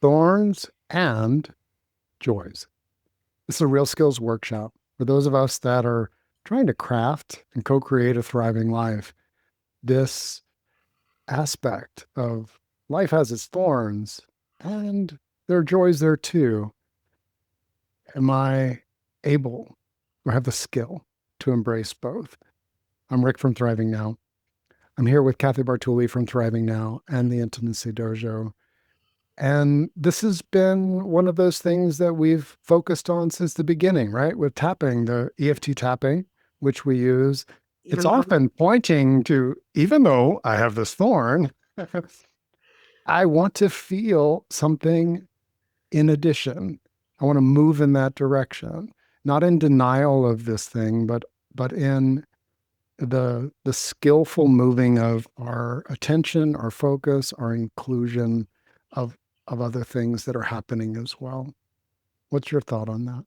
Thorns and Joys. This is a real skills workshop for those of us that are trying to craft and co create a thriving life. This aspect of life has its thorns and there are joys there too. Am I able or have the skill to embrace both? I'm Rick from Thriving Now. I'm here with Kathy Bartuli from Thriving Now and the Intimacy Dojo. And this has been one of those things that we've focused on since the beginning, right? With tapping, the EFT tapping, which we use. It's Even from often pointing to, even though I have this thorn, I want to feel something in addition. I want to move in that direction, not in denial of this thing, but in the skillful moving of our attention, our focus, our inclusion of other things that are happening as well. What's your thought on that?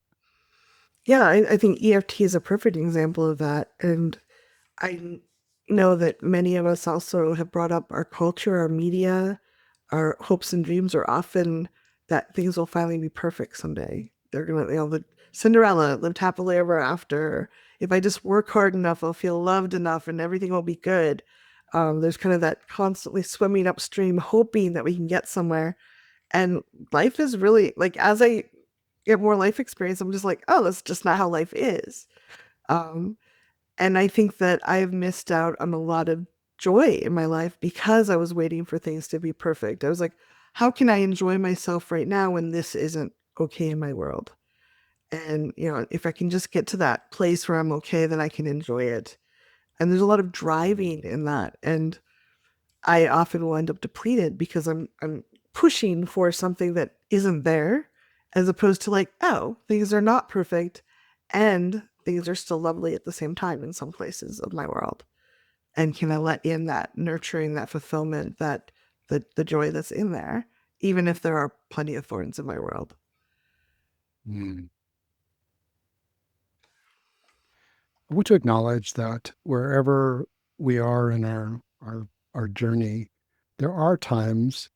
yeah, I think EFT is a perfect example of that. And I know that many of us also have brought up our culture, our media, our hopes and dreams are often that things will finally be perfect someday. They're gonna, the Cinderella lived happily ever after. If I just work hard enough, I'll feel loved enough, and everything will be good. There's kind of that constantly swimming upstream, hoping that we can get somewhere. And life is really like as I get more life experience, I'm just like, oh, that's just not how life is. Um, and I think that I've missed out on a lot of joy in my life because I was waiting for things to be perfect. I was like, how can I enjoy myself right now when this isn't okay in my world? And, if I can just get to that place where I'm okay, then I can enjoy it. And there's a lot of driving in that. And I often will end up depleted because I'm pushing for something that isn't there, as opposed to like, oh, things are not perfect and things are still lovely at the same time in some places of my world. And can I let in that nurturing, that fulfillment, that the joy that's in there, even if there are plenty of thorns in my world? Hmm. I want to acknowledge that wherever we are in our journey, there are times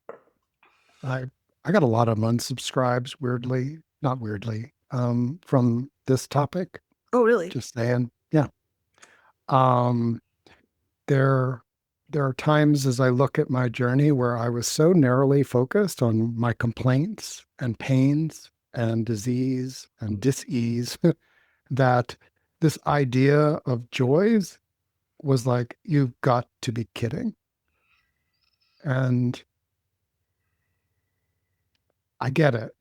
I I got a lot of unsubscribes, weirdly, not weirdly, from this topic. Oh, really? Just saying, yeah. Um, there there are times as I look at my journey where I was so narrowly focused on my complaints and pains and disease and dis-ease that this idea of joys was like, you've got to be kidding. And I get it.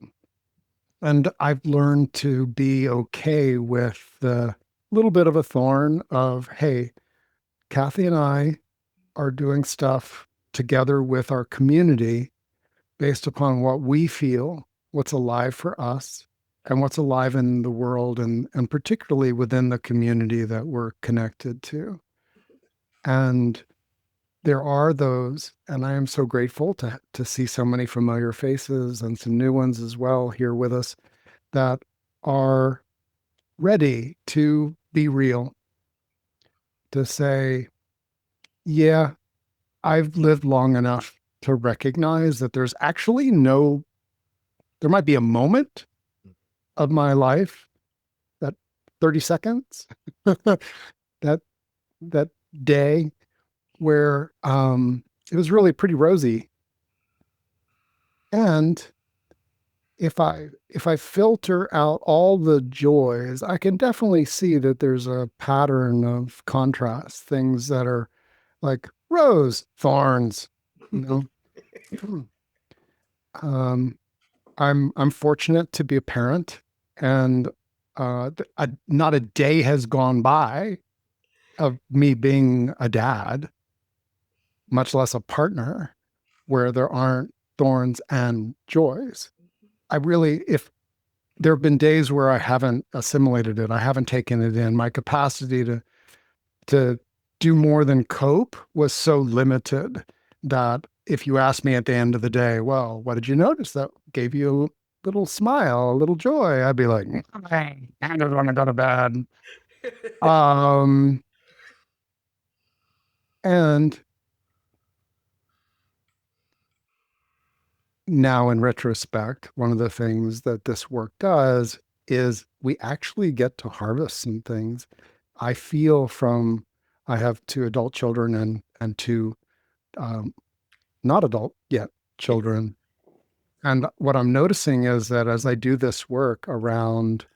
And I've learned to be okay with the little bit of a thorn of, hey, Kathy and I are doing stuff together with our community based upon what we feel, what's alive for us, and what's alive in the world, and particularly within the community that we're connected to. And there are those, and I am so grateful to see so many familiar faces and some new ones as well here with us that are ready to be real, to say, yeah, I've lived long enough to recognize that there's actually no, there might be a moment of my life, that 30 seconds, that that day where it was really pretty rosy. And if I filter out all the joys, I can definitely see that there's a pattern of contrast, things that are like rose, thorns, you know. um, I'm fortunate to be a parent, and not a day has gone by of me being a dad, much less a partner, where there aren't thorns and joys. I really, if there have been days where I haven't assimilated it, I haven't taken it in. My capacity to do more than cope was so limited that if you ask me at the end of the day, well, what did you notice that gave you a little smile, a little joy? I'd be like, I just want to go to bed. Um, and now in retrospect, one of the things that this work does is we actually get to harvest some things. I feel from I have two adult children and two um, not adult yet Yeah. children. And what I'm noticing is that as I do this work around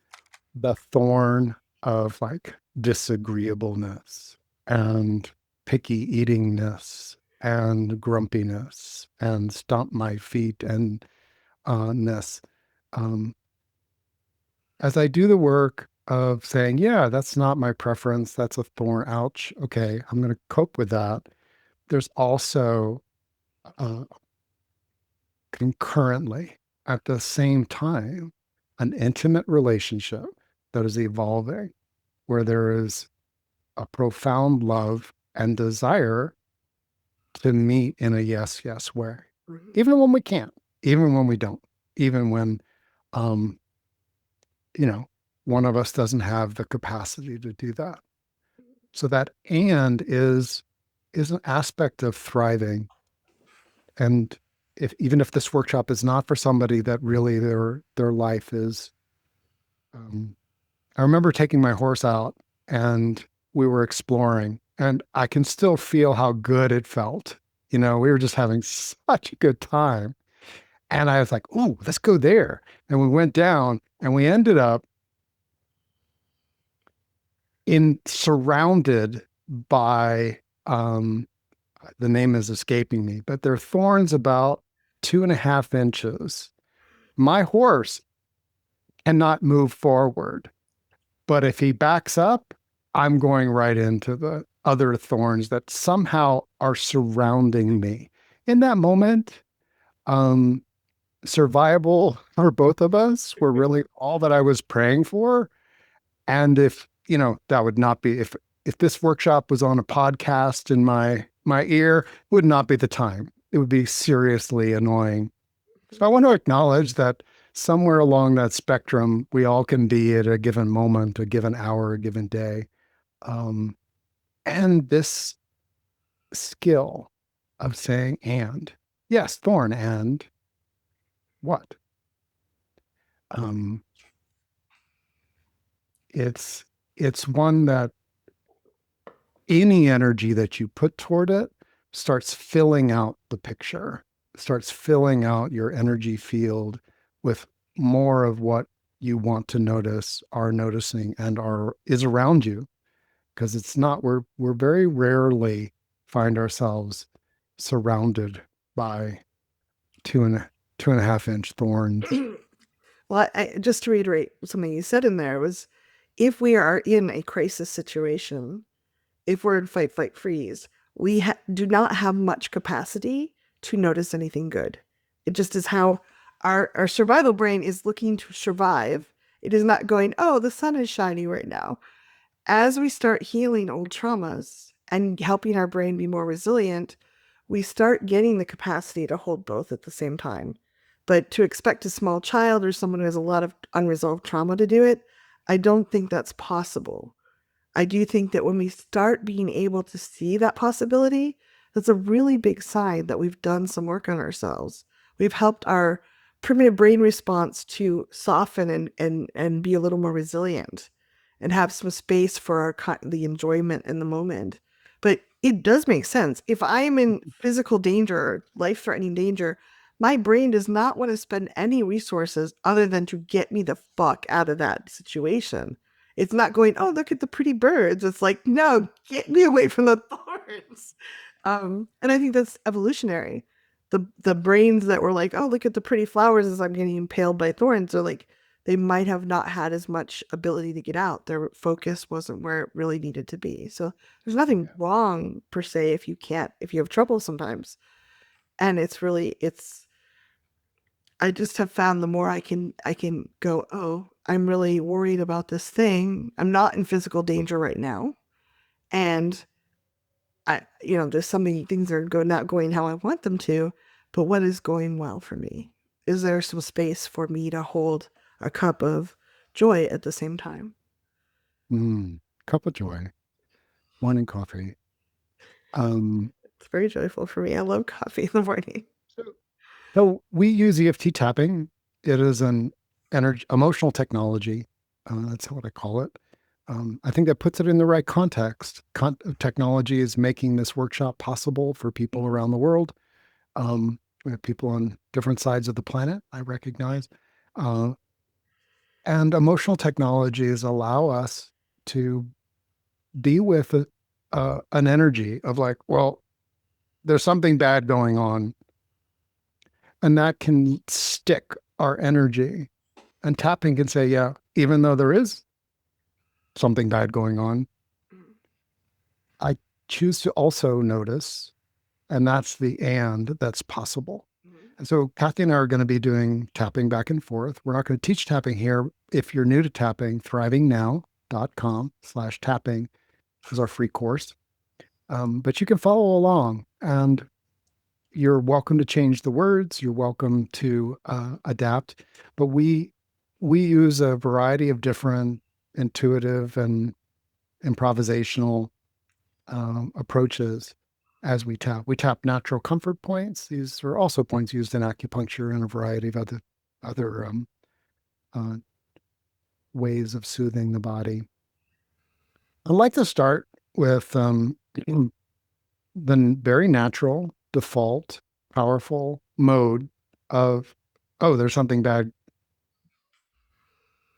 the thorn of like disagreeableness and picky eatingness and grumpiness and stomp my feet and ness, um, as I do the work of saying, yeah, that's not my preference, that's a thorn, ouch, okay, I'm going to cope with that. There's also uh, concurrently at the same time an intimate relationship that is evolving where there is a profound love and desire to meet in a yes, yes way, Mhm. even when we can't, even when we don't, even when, um, you know, one of us doesn't have the capacity to do that. So that and is an aspect of thriving. And if even if this workshop is not for somebody that really their life is, um, I remember taking my horse out and we were exploring, and I can still feel how good it felt. You know, we were just having such a good time. And I was like, "Ooh, let's go there." And we went down and we ended up in surrounded by the name is escaping me, but they're thorns about 2.5 inches. My horse cannot move forward. But if he backs up, I'm going right into the other thorns that somehow are surrounding me. In that moment, um, survival for both of us were really all that I was praying for. And if, you know, that would not be if this workshop was on a podcast in my ear, it would not be the time. It would be seriously annoying. So I want to acknowledge that somewhere along that spectrum, we all can be at a given moment, a given hour, a given day. Um, and this skill of saying, and yes, thorn, and what? Um, it's it's one that any energy that you put toward it starts filling out the picture, starts filling out your energy field with more of what you want to notice, are noticing, and are is around you. Because it's not we're very rarely find ourselves surrounded by 2.5 inch thorns. Well, just to reiterate something you said in there was, if we are in a crisis situation, if we're in fight, flight, freeze, we do not have much capacity to notice anything good. It just is how our survival brain is looking to survive. It is not going, oh, the sun is shining right now. As we start healing old traumas and helping our brain be more resilient, we start getting the capacity to hold both at the same time. But to expect a small child or someone who has a lot of unresolved trauma to do it, I don't think that's possible. I do think that when we start being able to see that possibility, that's a really big sign that we've done some work on ourselves. We've helped our primitive brain response to soften and be a little more resilient and have some space for the enjoyment in the moment. But it does make sense. If I am in physical danger, life threatening danger, my brain does not want to spend any resources other than to get me the fuck out of that situation. It's not going, oh, look at the pretty birds. It's like, no, get me away from the thorns. And I think that's evolutionary. The brains that were like, oh, look at the pretty flowers as I'm getting impaled by thorns, are like, they might have not had as much ability to get out. Their focus wasn't where it really needed to be. So there's nothing Yeah. wrong per se if you can't, if you have trouble sometimes. And it's I just have found the more I can go, oh, I'm really worried about this thing. I'm not in physical danger right now. And there's something things are not going how I want them to, but what is going well for me? Is there some space for me to hold a cup of joy at the same time? Cup of joy, morning coffee. Um, It's very joyful for me. I love coffee in the morning. So we use EFT tapping. It is an energy emotional technology. That's what I call it. I think that puts it in the right context. Technology is making this workshop possible for people around the world. We have people on different sides of the planet, I recognize. Uh, and emotional technologies allow us to be with an energy of like, well, there's something bad going on, and that can stick our energy. And tapping can say, yeah, even though there is something bad going on, I choose to also notice, and that's the and that's possible. And so Kathy and I are going to be doing tapping back and forth. We're not going to teach tapping here. If you're new to tapping, thrivingnow.com/tapping is our free course. But you can follow along, and you're welcome to change the words. You're welcome to adapt. But we use a variety of different intuitive and improvisational approaches as we tap. We tap natural comfort points. These are also points used in acupuncture and a variety of other uh, ways of soothing the body. I'd like to start with the very natural, default, powerful mode of, oh, there's something bad.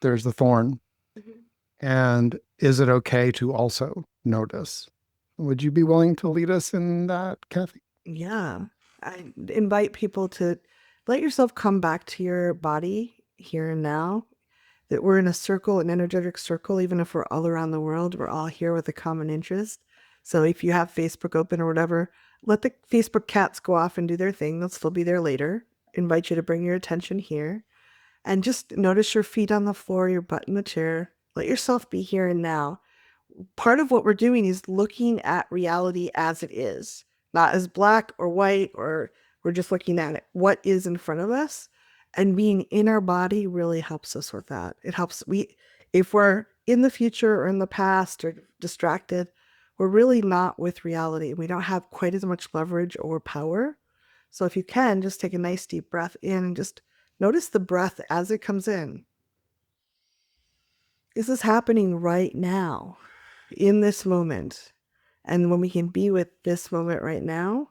There's the thorn. Mhm. And is it okay to also notice? Would you be willing to lead us in that, Kathy? Yeah. I invite people to let yourself come back to your body here and now. That we're in a circle, an energetic circle, even if we're all around the world, we're all here with a common interest. So if you have Facebook open or whatever, let the Facebook cats go off and do their thing. They'll still be there later. Invite you to bring your attention here and just notice your feet on the floor, your butt in the chair. Let yourself be here and now. Part of what we're doing is looking at reality as it is, not as black or white, or we're just looking at it. What is in front of us, and being in our body really helps us with that. It helps if we're in the future or in the past or distracted, we're really not with reality. We don't have quite as much leverage or power. So if you can, just take a nice deep breath in and just notice the breath as it comes in. Is this happening right now? In this moment. And when we can be with this moment right now,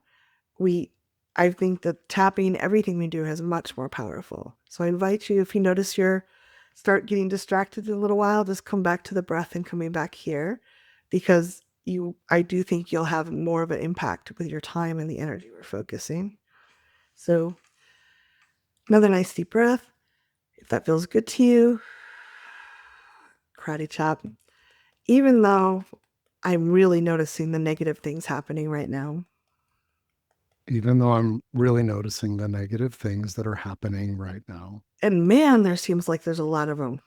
we I think that tapping everything we do is much more powerful. So I invite you, if you notice you're start getting distracted in a little while, just come back to the breath and coming back here, because I do think you'll have more of an impact with your time and the energy we're focusing. So another nice deep breath. If that feels good to you, karate chop. Even though I'm really noticing the negative things happening right now, Even though I'm really noticing the negative things that are happening right now. and man, there seems like there's a lot of them.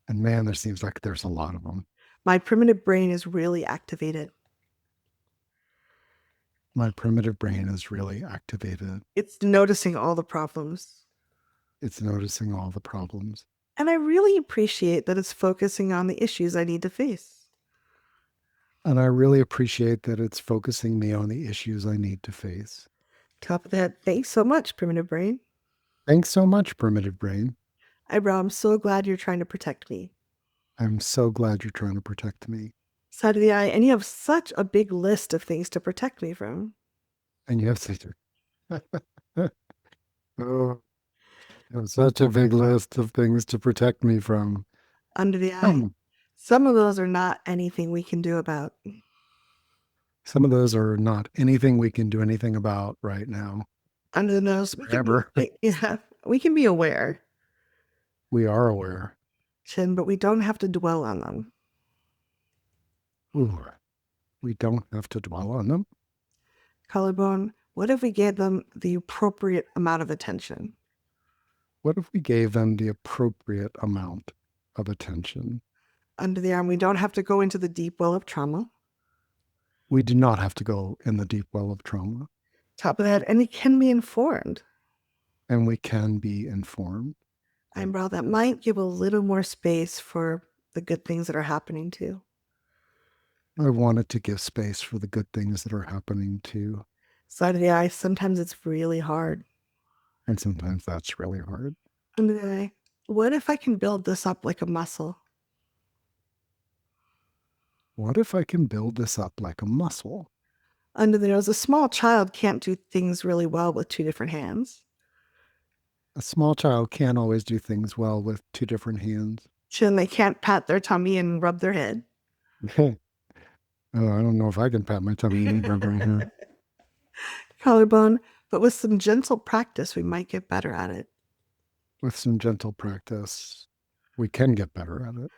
And man, there seems like there's a lot of them. My primitive brain is really activated. My primitive brain is really activated. It's noticing all the problems. It's noticing all the problems. And I really appreciate that it's focusing on the issues I need to face. And I really appreciate that it's focusing me on the issues I need to face. Top of that, thanks so much, primitive brain. Thanks so much, primitive brain. Eyebrow, I'm so glad you're trying to protect me. I'm so glad you're trying to protect me. Side of the eye, and you have such a big list of things to protect me from. And you have such a, oh, you have such a big list of things to protect me from. Under the eye. Some of those are not anything we can do about. Some of those are not anything we can do anything about right now. Under the nose, Ever. yeah, we can be aware, We are aware. Chin, but we don't have to dwell on them. Ooh, we don't have to dwell on them. Collarbone, what if we gave them the appropriate amount of attention? What if we gave them the appropriate amount of attention? Under the arm, we don't have to go into the deep well of trauma. We do not have to go in the deep well of trauma, Top of the head, and it can be informed. and we can be informed. Eyebrow, that might give a little more space for the good things that are happening too. I wanted to give space for the good things that are happening too. Side of the eye, sometimes it's really hard. And sometimes that's really hard. And then what if I can build this up like a muscle? What if I can build this up like a muscle? Under the nose, a small child can't do things really well with two different hands. A small child can't always do things well with two different hands. And they can't pat their tummy and rub their head. Oh, I don't know if I can pat my tummy and rub right here. Collarbone, but with some gentle practice, we might get better at it. With some gentle practice, we can get better at it.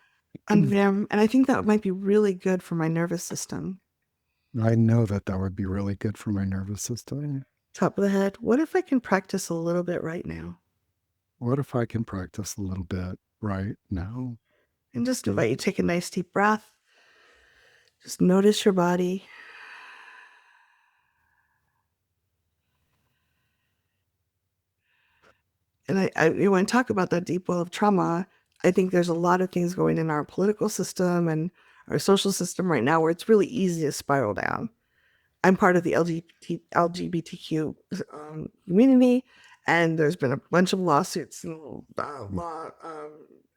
And I think that might be really good for my nervous system. I know that that would be really good for my nervous system. Top of the head, what if I can practice a little bit right now? What if I can practice a little bit right now? And just invite you to take a nice deep breath. Just notice your body. And when I talk about that deep well of trauma, I think there's a lot of things going in our political system and our social system right now where it's really easy to spiral down. I'm part of the LGBTQ community, and there's been a bunch of lawsuits and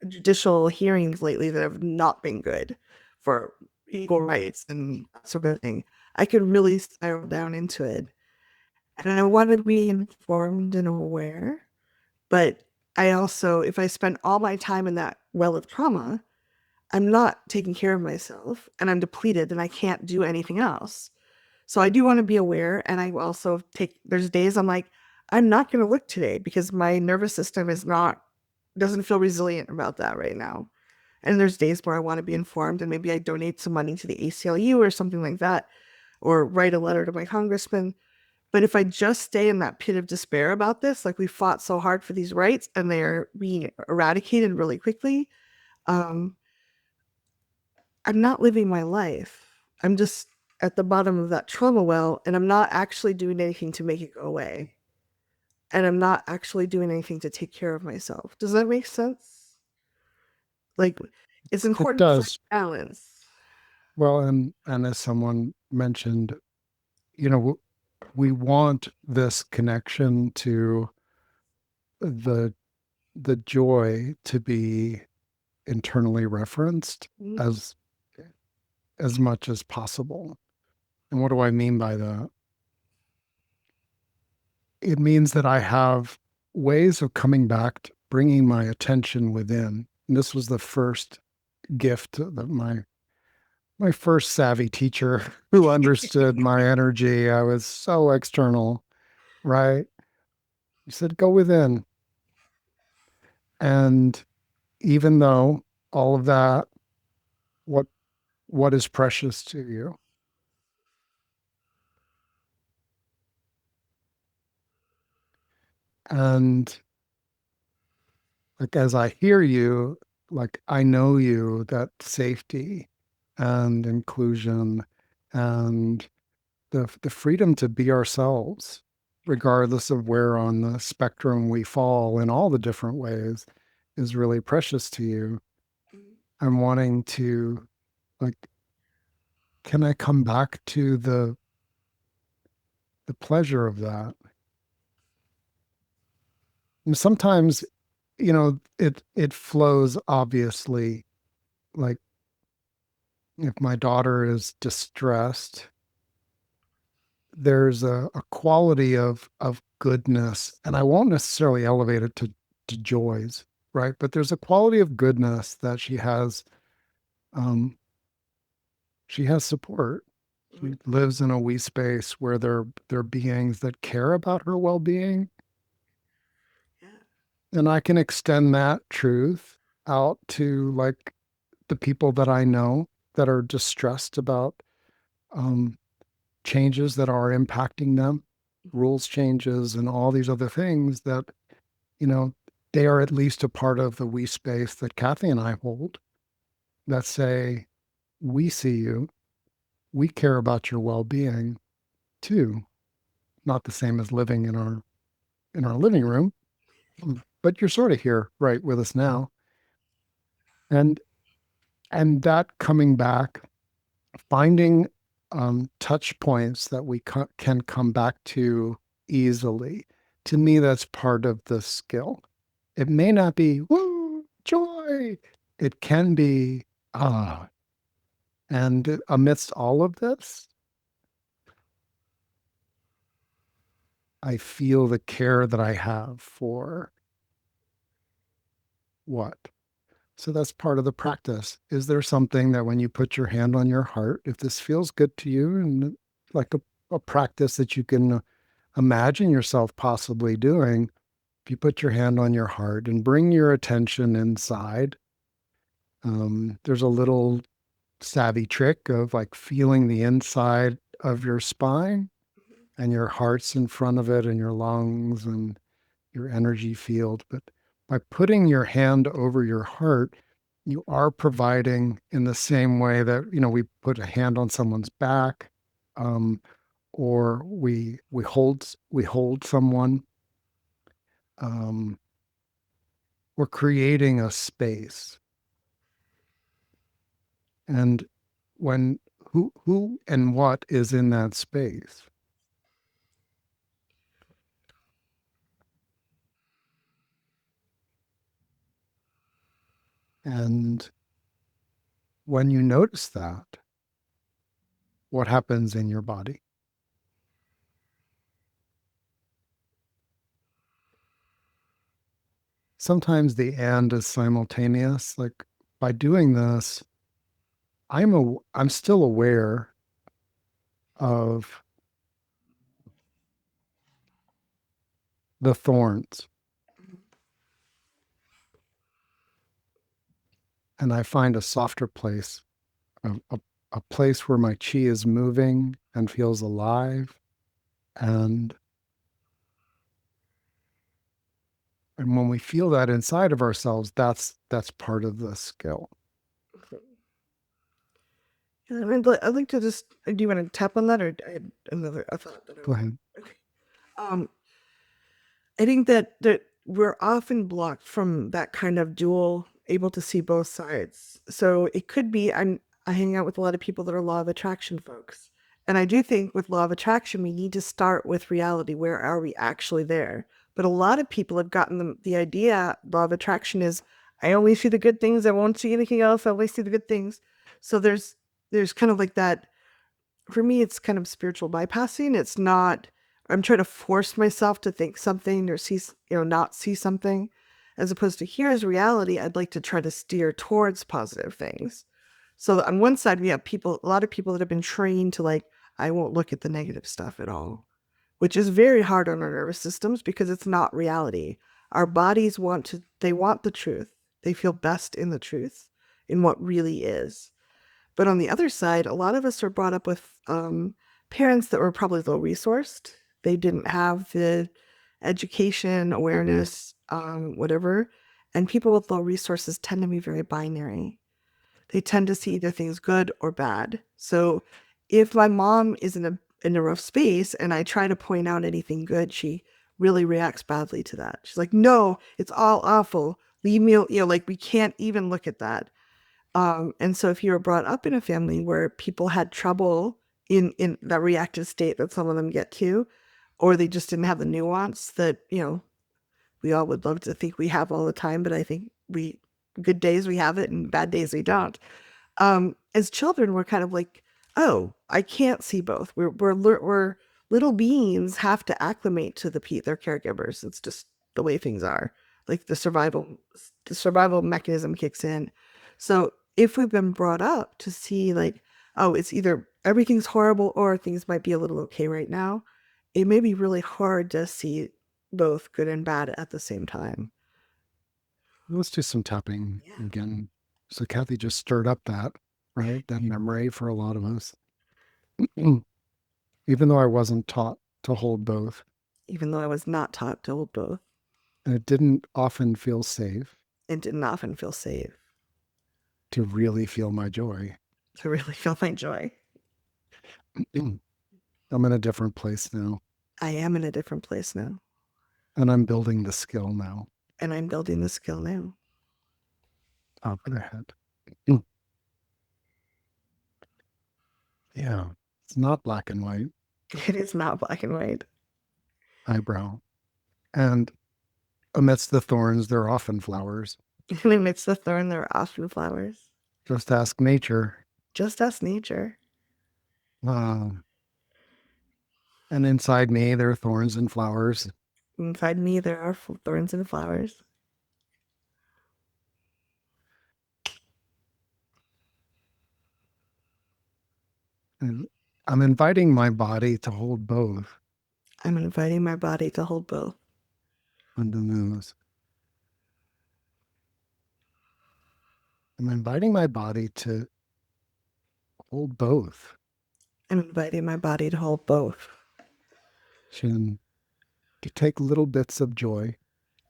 judicial hearings lately that have not been good for equal rights and that sort of thing. I could really spiral down into it. And I want to be informed and aware, but I also, if I spend all my time in that well of trauma, I'm not taking care of myself and I'm depleted and I can't do anything else. So I do want to be aware. And I also there's days I'm like, I'm not going to look today because my nervous system doesn't feel resilient about that right now. And there's days where I want to be informed and maybe I donate some money to the ACLU or something like that, or write a letter to my congressman. But if I just stay in that pit of despair about this, like we fought so hard for these rights and they're being eradicated really quickly, um, I'm not living my life. I'm just at the bottom of that trauma well, and I'm not actually doing anything to make it go away. And I'm not actually doing anything to take care of myself. Does that make sense? Like, it's It important for does. balance. Well, and as someone mentioned, you know, we want this connection to the the joy to be internally referenced Mhm. as much as possible. And what do I mean by that? It means that I have ways of coming back, to bringing my attention within. And this was the first gift that my first savvy teacher who understood my energy. I was so external, right? He said, go within. And even though all of that, what what is precious to you? And like as I hear you, like I know you, that safety and inclusion and the freedom to be ourselves, regardless of where on the spectrum we fall in all the different ways, is really precious to you. I'm wanting to like, can I come back to the pleasure of that? And sometimes, it flows obviously. Like if my daughter is distressed, there's a quality of goodness, and I won't necessarily elevate it to joys, right? But there's a quality of goodness that um she has support. She lives in a wee space where there are beings that care about her well-being, Yeah. and I can extend that truth out to like the people that I know that are distressed about um changes that are impacting them, rules changes, and all these other things that, you know, they are at least a part of the we space that Kathy and I hold that say, we see you, we care about your well being too. Not the same as living in our living room, but you're sort of here right with us now. And that coming back, finding touch points that we can come back to easily. To me, that's part of the skill. It may not be woo, joy. It can be ah. And amidst all of this, I feel the care that I have for what? So that's part of the practice. Is there something that when you put your hand on your heart, if this feels good to you and like a practice that you can imagine yourself possibly doing, if you put your hand on your heart and bring your attention inside, there's a little savvy trick of like feeling the inside of your spine and your heart's in front of it and your lungs and your energy field. But by putting your hand over your heart, you are providing in the same way that, we put a hand on someone's back, um, or we hold someone. Um, we're creating a space. And when who and what is in that space? And when you notice that, what happens in your body? Sometimes the and is simultaneous. Like by doing this, I'm still aware of the thorns, and I find a softer place, a place where my chi is moving and feels alive. And and when we feel that inside of ourselves, that's part of the skill. Yeah, I'd like to just. Do you want to tap on that, or I had another a thought that I Go want? ahead. Okay. Um, I think that we're often blocked from that kind of dual, able to see both sides. So it could be I hang out with a lot of people that are law of attraction folks. And I do think with law of attraction, we need to start with reality. Where are we actually there? But a lot of people have gotten the idea law of attraction is I only see the good things, I won't see anything else, I only see the good things. So there's kind of like that for me, it's kind of spiritual bypassing. It's not, I'm trying to force myself to think something or see, not see something, as opposed to here's reality. I'd like to try to steer towards positive things. So on one side, we have people, a lot of people that have been trained to like, I won't look at the negative stuff at all, which is very hard on our nervous systems because it's not reality. Our bodies they want the truth. They feel best in the truth, in what really is. But on the other side, a lot of us are brought up with parents that were probably low resourced. They didn't have the education, awareness, whatever. And people with low resources tend to be very binary. They tend to see either things good or bad. So if my mom is in a rough space and I try to point out anything good, she really reacts badly to that. She's like, "No, it's all awful. Leave me, like we can't even look at that." And so if you were brought up in a family where people had trouble in that reactive state that some of them get to, or they just didn't have the nuance that, we all would love to think we have all the time, but I think good days we have it and bad days we don't. As children, we're kind of like, oh, I can't see both. We're little beings have to acclimate to their caregivers. It's just the way things are. Like the survival mechanism kicks in. So if we've been brought up to see like, oh, it's either everything's horrible or things might be a little okay right now, it may be really hard to see both good and bad at the same time. Let's do some tapping Yeah. again. So Kathy just stirred up that memory for a lot of us. Even though I wasn't taught to hold both, Even though I was not taught to hold both, and it didn't often feel safe it didn't often feel safe to really feel my joy. to really feel my joy. I'm in a different place now, I am in a different place now, and I'm building the skill now. and I'm building the skill now. Top of the head. Yeah, it's not black and white. It is not black and white. Eyebrow. And amidst the thorns, there are often flowers. And amidst the thorn, there are often flowers. Just ask nature. Just as nature. Uh, and inside me, there are thorns and flowers. Inside me, there are thorns and flowers. And I'm inviting my body to hold both I'm inviting my body to hold both. under the nose. I'm inviting my body to hold both. I'm inviting my body to hold both. Chin, to take little bits of joy.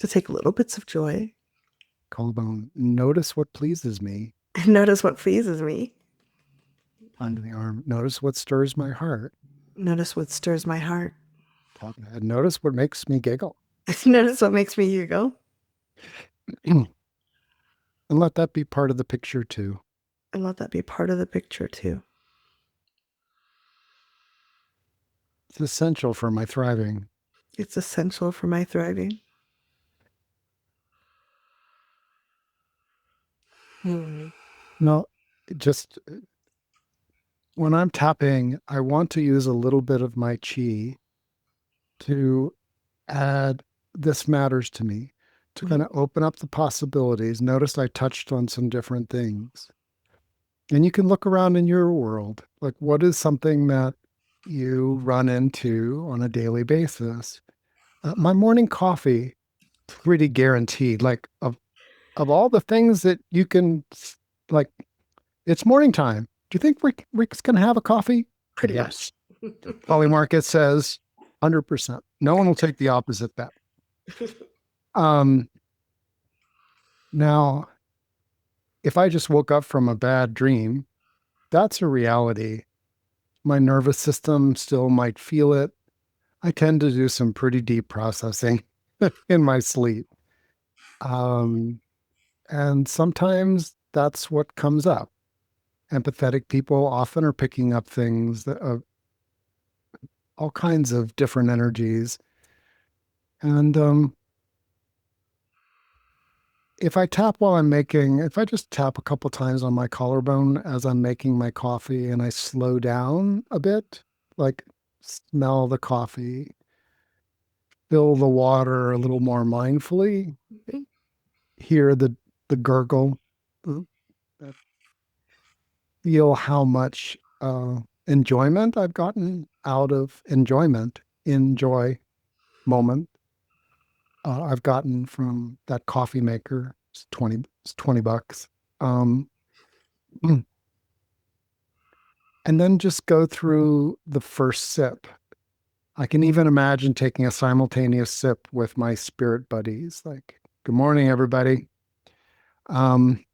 To take little bits of joy. Collarbone, notice what pleases me. And notice what pleases me. Under the arm, notice what stirs my heart. Notice what stirs my heart. Top of the head, notice what makes me giggle. Notice what makes me giggle. And let that be part of the picture too. And let that be part of the picture too. It's essential for my thriving. It's essential for my thriving. No, just when I'm tapping, I want to use a little bit of my chi to add this matters to me, to kind of open up the possibilities. Notice I touched on some different things. And you can look around in your world. Like, what is something that you run into on a daily basis? My morning coffee, pretty guaranteed. Like, of all the things that you can, like, it's morning time. Do you think Rick's going to have a coffee? Pretty Yes. Polly Market says 100%. No one will take the opposite bet. Um, Now, if I just woke up from a bad dream, that's a reality. My nervous system still might feel it. I tend to do some pretty deep processing in my sleep. Um, and sometimes that's what comes up. Empathetic people often are picking up things that all kinds of different energies. And if I tap while I'm making, if I just tap a couple times on my collarbone as I'm making my coffee and I slow down a bit, like smell the coffee, fill the water a little more mindfully, hear the gurgle, feel how much enjoyment I've gotten out of enjoyment, enjoy moment I've gotten from that coffee maker. It's 20 bucks. Um, and then just go through the first sip. I can even imagine taking a simultaneous sip with my spirit buddies, like, good morning, everybody. Um,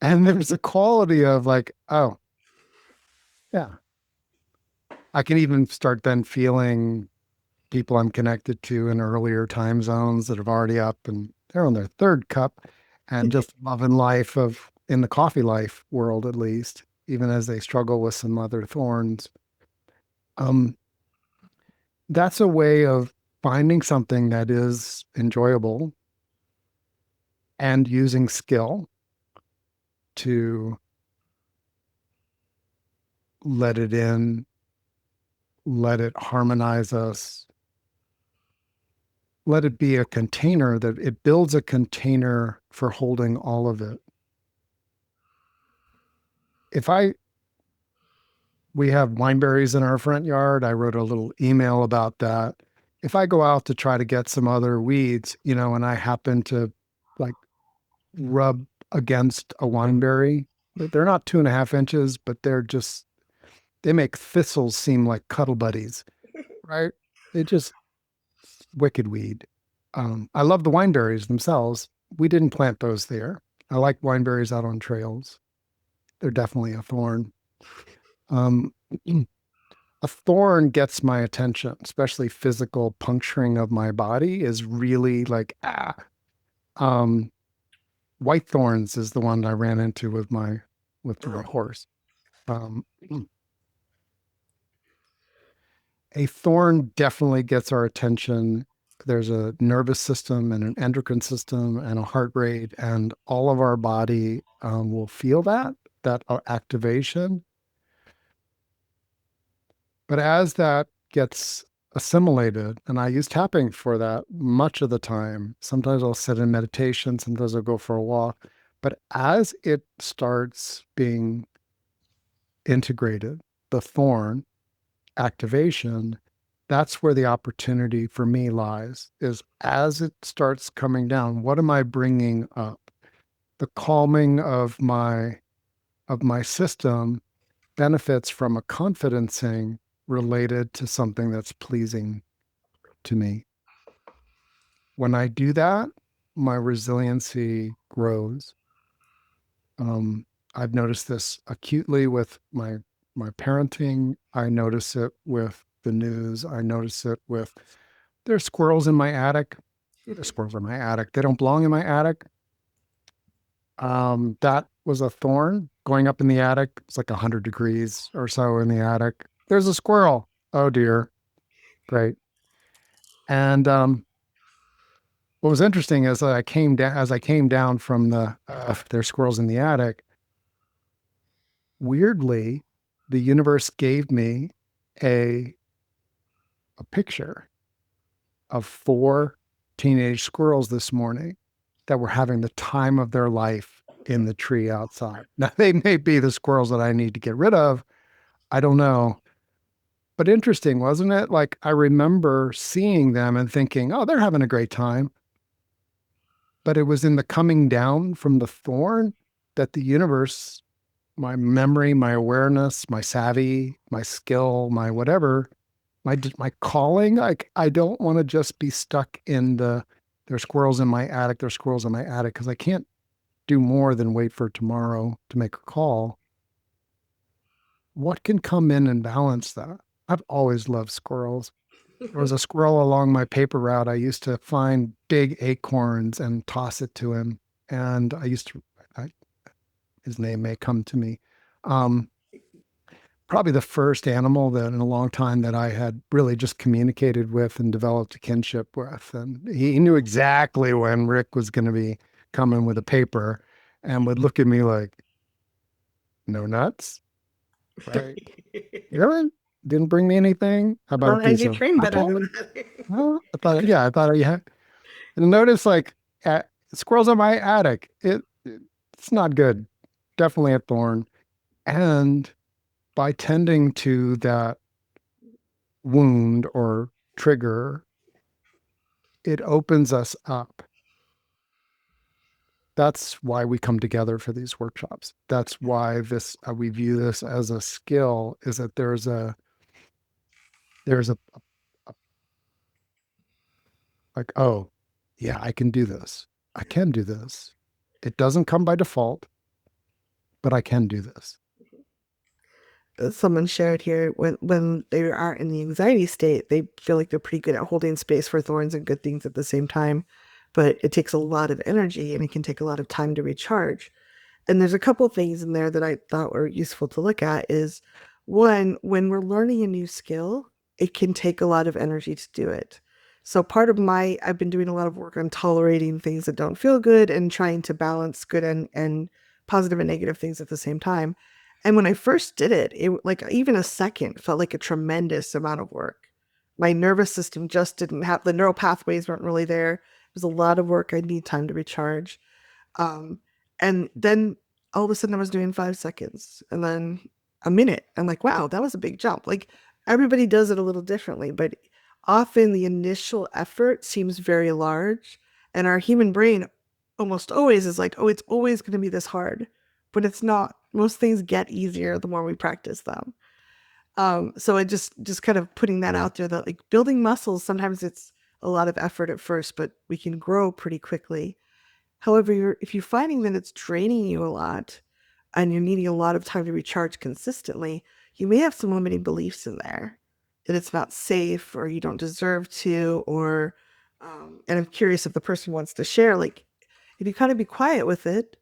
and there's a quality of like, oh, yeah. I can even start then feeling people I'm connected to in earlier time zones that have already up and they're on their third cup and just loving life of in the coffee life world, at least, even as they struggle with some other thorns. Um, that's a way of finding something that is enjoyable and using skill to let it in, let it harmonize us, let it be a container that it builds a container for holding all of it. If I, we have wineberries in our front yard, I wrote a little email about that. If I go out to try to get some other weeds, and I happen to like rub against a wineberry, they're not 2.5 inches, but they make thistles seem like cuddle buddies, right? They just wicked weed. I love the wineberries themselves. We didn't plant those there. I like wineberries out on trails. They're definitely a thorn. Um, a thorn gets my attention, especially physical puncturing of my body is really like, ah. Um, White thorns is the one I ran into with my horse. Um, a thorn definitely gets our attention there's a nervous system and an endocrine system and a heart rate, and all of our body will feel that activation. But as that gets assimilated, and I use tapping for that much of the time. Sometimes I'll sit in meditation, sometimes I'll go for a walk. But as it starts being integrated, the thorn activation, that's where the opportunity for me lies, is as it starts coming down, what am I bringing up? The calming of my system benefits from a confidencing related to something that's pleasing to me. When I do that, my resiliency grows. Um, I've noticed this acutely with my parenting. I notice it with the news. I notice it with there's squirrels in my attic. There's squirrels in my attic. They don't belong in my attic. That was a thorn going up in the attic. It's like 100 degrees or so in the attic. There's a squirrel. Oh dear. Great. And what was interesting is that I came down from there's squirrels in the attic. Weirdly, the universe gave me a a picture of four teenage squirrels this morning that were having the time of their life in the tree outside. Now they may be the squirrels that I need to get rid of. I don't know. But interesting, wasn't it? Like I remember seeing them and thinking, "Oh, they're having a great time." But it was in the coming down from the thorn that the universe, my memory, my awareness, my savvy, my skill, my whatever, my calling. Like I don't want to just be stuck in the there's squirrels in my attic, there's squirrels in my attic, because I can't do more than wait for tomorrow to make a call. What can come in and balance that? I've always loved squirrels. There was a squirrel along my paper route. I used to find big acorns and toss it to him. And I, his name may come to me. Um, Probably the first animal that in a long time that I had really just communicated with and developed a kinship with. And he knew exactly when Rick was going to be coming with a paper and would look at me like, no nuts, right? Really? Didn't bring me anything? How about a Well, as piece you of train better apple? than that. Well, I thought you had. And notice like squirrels in my attic. It's not good. Definitely a thorn. And by tending to that wound or trigger, it opens us up. That's why we come together for these workshops. That's why this we view this as a skill. Is that there's a like, oh yeah, I can do this. I can do this. It doesn't come by default, but I can do this. Someone shared here when they are in the anxiety state, they feel like they're pretty good at holding space for thorns and good things at the same time, but it takes a lot of energy and it can take a lot of time to recharge. And there's a couple things in there that I thought were useful to look at is one, when we're learning a new skill, it can take a lot of energy to do it. So part of I've been doing a lot of work on tolerating things that don't feel good and trying to balance good and positive and negative things at the same time. And when I first did it, like even a second felt like a tremendous amount of work. My nervous system just didn't have the neural pathways weren't really there. It was a lot of work. I need time to recharge. Um, and then all of a sudden I was doing 5 seconds and then a minute. I'm like, wow, that was a big jump. Like everybody does it a little differently, but often the initial effort seems very large. And our human brain almost always is like, oh, it's always going to be this hard. But it's not. Most things get easier the more we practice them. So I just kind of putting that out there that like building muscles, sometimes it's a lot of effort at first, but we can grow pretty quickly. However, if you're finding that it's draining you a lot and you're needing a lot of time to recharge consistently, you may have some limiting beliefs in there that it's not safe or you don't deserve to, or, and I'm curious if the person wants to share, like, if you kind of be quiet with it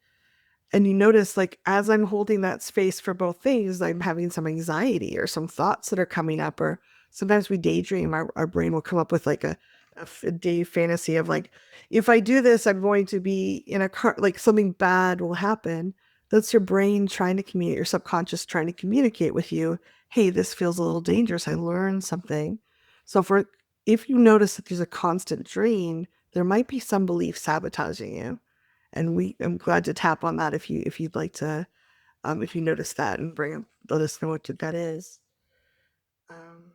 and you notice, like, as I'm holding that space for both things, I'm having some anxiety or some thoughts that are coming up, or sometimes we daydream, our brain will come up with like a a day fantasy of like, if I do this, I'm going to be in a car, like something bad will happen. That's your brain trying to communicate, your subconscious trying to communicate with you. Hey, this feels a little dangerous. I learned something. So if you notice that there's a constant drain, there might be some belief sabotaging you. And I'm glad to tap on that if you'd like to, if you notice that and let us know what that is. Um,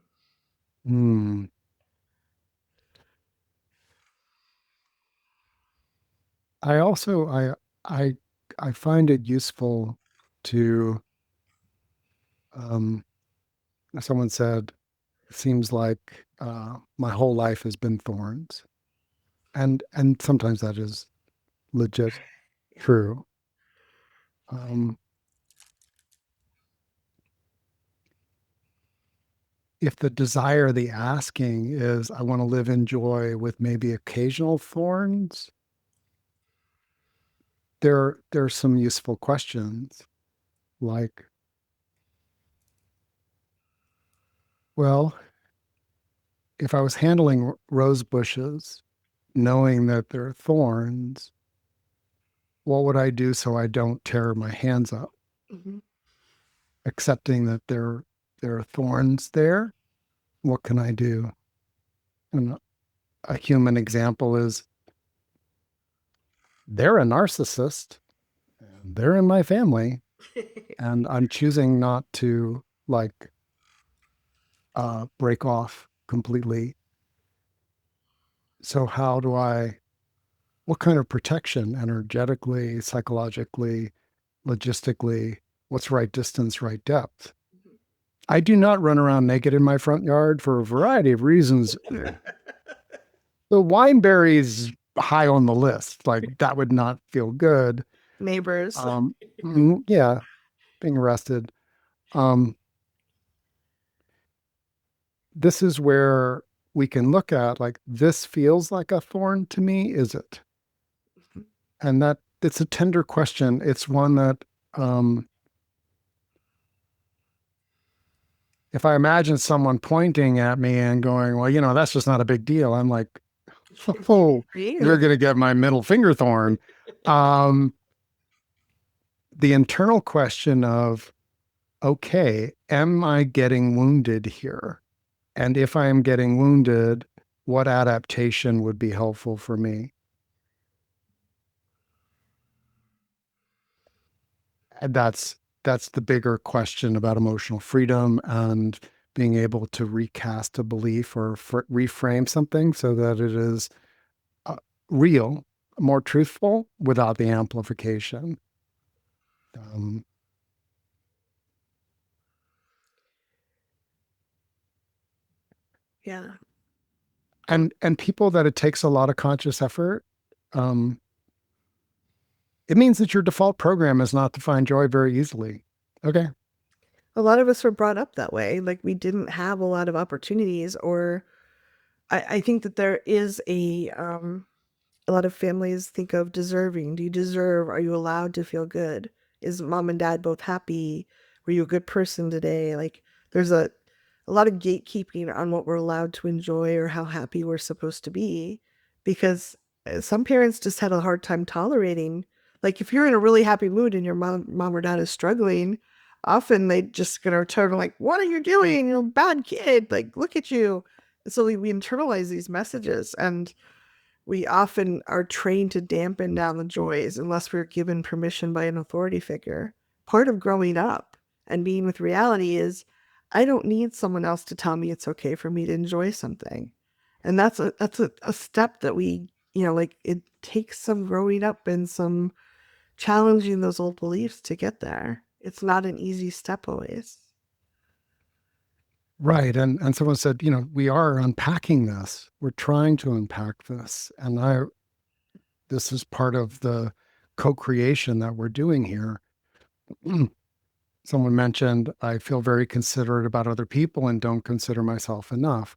Hmm. I also I I find it useful to um someone said it seems like my whole life has been thorns. And sometimes that is legit yeah. true. Um if the desire, the asking is I want to live in joy with maybe occasional thorns, there's some useful questions like, well, if I was handling rose bushes, knowing that there are thorns, what would I do so I don't tear my hands up? Mm-hmm. Accepting that there are thorns there, what can I do? And a human example is they're a narcissist, and they're in my family, and I'm choosing not to like break off completely. So how do I? What kind of protection, energetically, psychologically, logistically? What's right distance, right depth? I do not run around naked in my front yard for a variety of reasons. The wineberries high on the list, like that would not feel good. Neighbors. Um, yeah, being arrested. Um, this is where we can look at like this feels like a thorn to me, is it? And that it's a tender question. It's one that if I imagine someone pointing at me and going, well, that's just not a big deal. I'm like, oh, For you're you. going to get my middle finger thorn. Um, the internal question of, okay, am I getting wounded here? And if I am getting wounded, what adaptation would be helpful for me? And that's the bigger question about emotional freedom and being able to recast a belief or reframe something so that it is uh, real, more truthful without the amplification. Um, Yeah. and people that it takes a lot of conscious effort, um, it means that your default program is not to find joy very easily. Okay. A lot of us were brought up that way. Like we didn't have a lot of opportunities, or I think that there is a lot of families think of deserving. Do you deserve? Are you allowed to feel good? Is mom and dad both happy? Were you a good person today? Like there's a lot of gatekeeping on what we're allowed to enjoy or how happy we're supposed to be because some parents just had a hard time tolerating. Like if you're in a really happy mood and your mom or dad is struggling, often they just gonna turn like, "What are you doing? You're a bad kid. Like look at you." So we internalize these messages and we often are trained to dampen down the joys unless we're given permission by an authority figure. Part of growing up and being with reality is I don't need someone else to tell me it's okay for me to enjoy something. And that's a step that like it takes some growing up and some challenging those old beliefs to get there. It's not an easy step always. Right. And someone said, we are unpacking this. We're trying to unpack this. And this is part of the co-creation that we're doing here. Someone mentioned, I feel very considerate about other people and don't consider myself enough.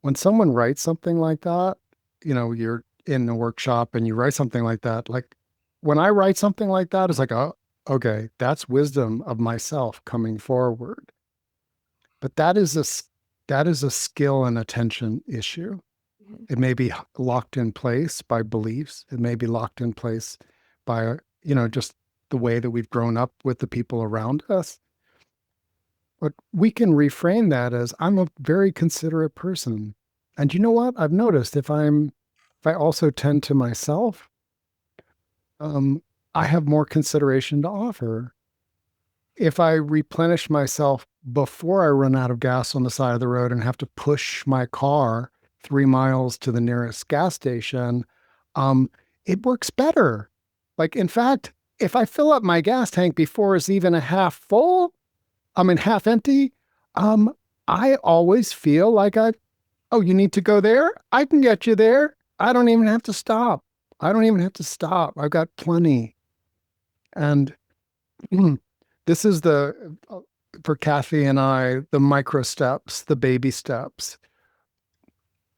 When someone writes something like that, you're in a workshop and you write something like that, like when I write something like that, it's like, oh, okay, that's wisdom of myself coming forward. But that is a skill and attention issue. It may be locked in place by beliefs. It may be locked in place by, just the way that we've grown up with the people around us. But we can reframe that as I'm a very considerate person. And you know what? I've noticed if I also tend to myself, um, I have more consideration to offer. If I replenish myself before I run out of gas on the side of the road and have to push my car 3 miles to the nearest gas station, um, it works better. Like, in fact, if I fill up my gas tank before it's even a half full, half empty, um, I always feel like oh, you need to go there? I can get you there. I don't even have to stop. I don't even have to stop. I've got plenty. And this is for Kathy and I, the micro steps, the baby steps.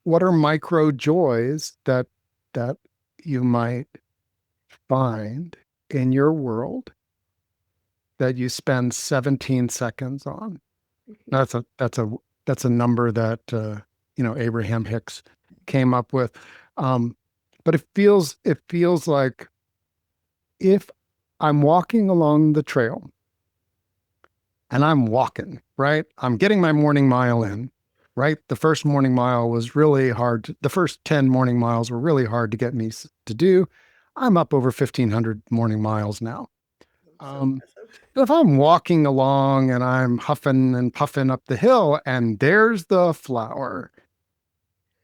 What are micro joys that you might find in your world that you spend 17 seconds on? That's a number that Abraham Hicks came up with. But it feels like if I'm walking along the trail and I'm walking, right? I'm getting my morning mile in, right? The first morning mile was really hard. The first 10 morning miles were really hard to get me to do. I'm up over 1,500 morning miles now. So Um, impressive. if I'm walking along and I'm huffing and puffing up the hill and there's the flower,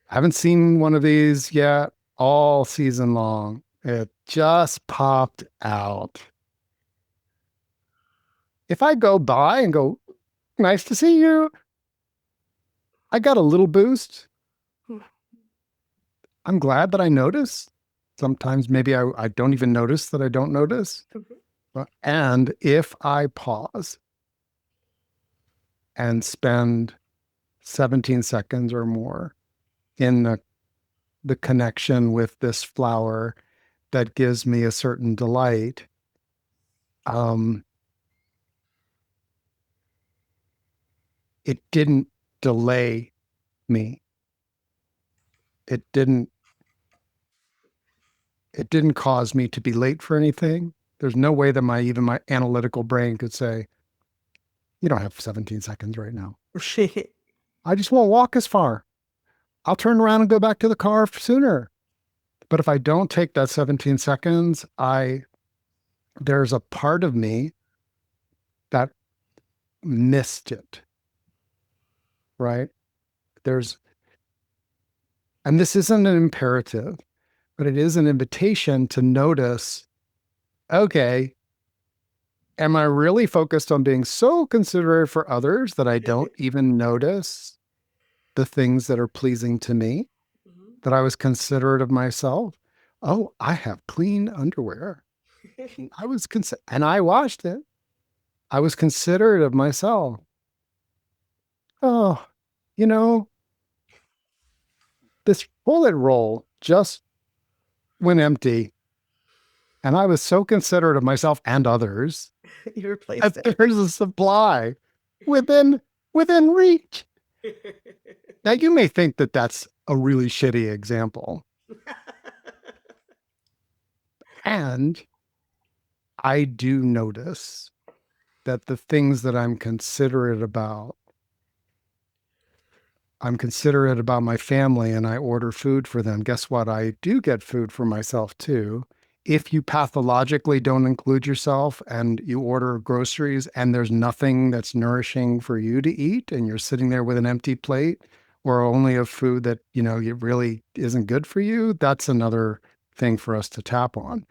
I haven't seen one of these yet all season long. It just popped out. If I go by and go, nice to see you, I got a little boost. I'm glad that I noticed. Sometimes maybe I don't even notice that I don't notice. And if I pause and spend 17 seconds or more in the connection with this flower that gives me a certain delight, um, it didn't delay me. It didn't it didn't cause me to be late for anything. There's no way that my analytical brain could say, you don't have 17 seconds right now. I just won't walk as far. I'll turn around and go back to the car sooner. But if I don't take that 17 seconds, there's a part of me that missed it, right? There's and this isn't an imperative, but it is an invitation to notice, okay, am I really focused on being so considerate for others that I don't even notice the things that are pleasing to me? That I was considerate of myself? Oh, I have clean underwear. And I washed it. I was considerate of myself. Oh, you know, this toilet roll just went empty. And I was so considerate of myself and others You replaced that it. there's a supply within within reach. Now you may think that that's a really shitty example. And I do notice that the things that I'm considerate about my family and I order food for them. Guess what? I do get food for myself too. If you pathologically don't include yourself and you order groceries and there's nothing that's nourishing for you to eat and you're sitting there with an empty plate or only of food that, it really isn't good for you, that's another thing for us to tap on.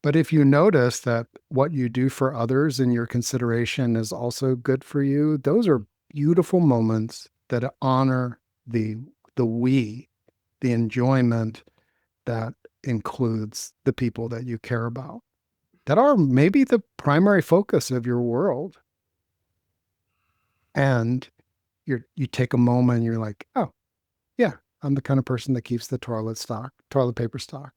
But if you notice that what you do for others in your consideration is also good for you, those are beautiful moments that honor the we, the enjoyment that includes the people that you care about, that are maybe the primary focus of your world. And you take a moment and you're like, oh, yeah, I'm the kind of person that keeps the toilet paper stocked.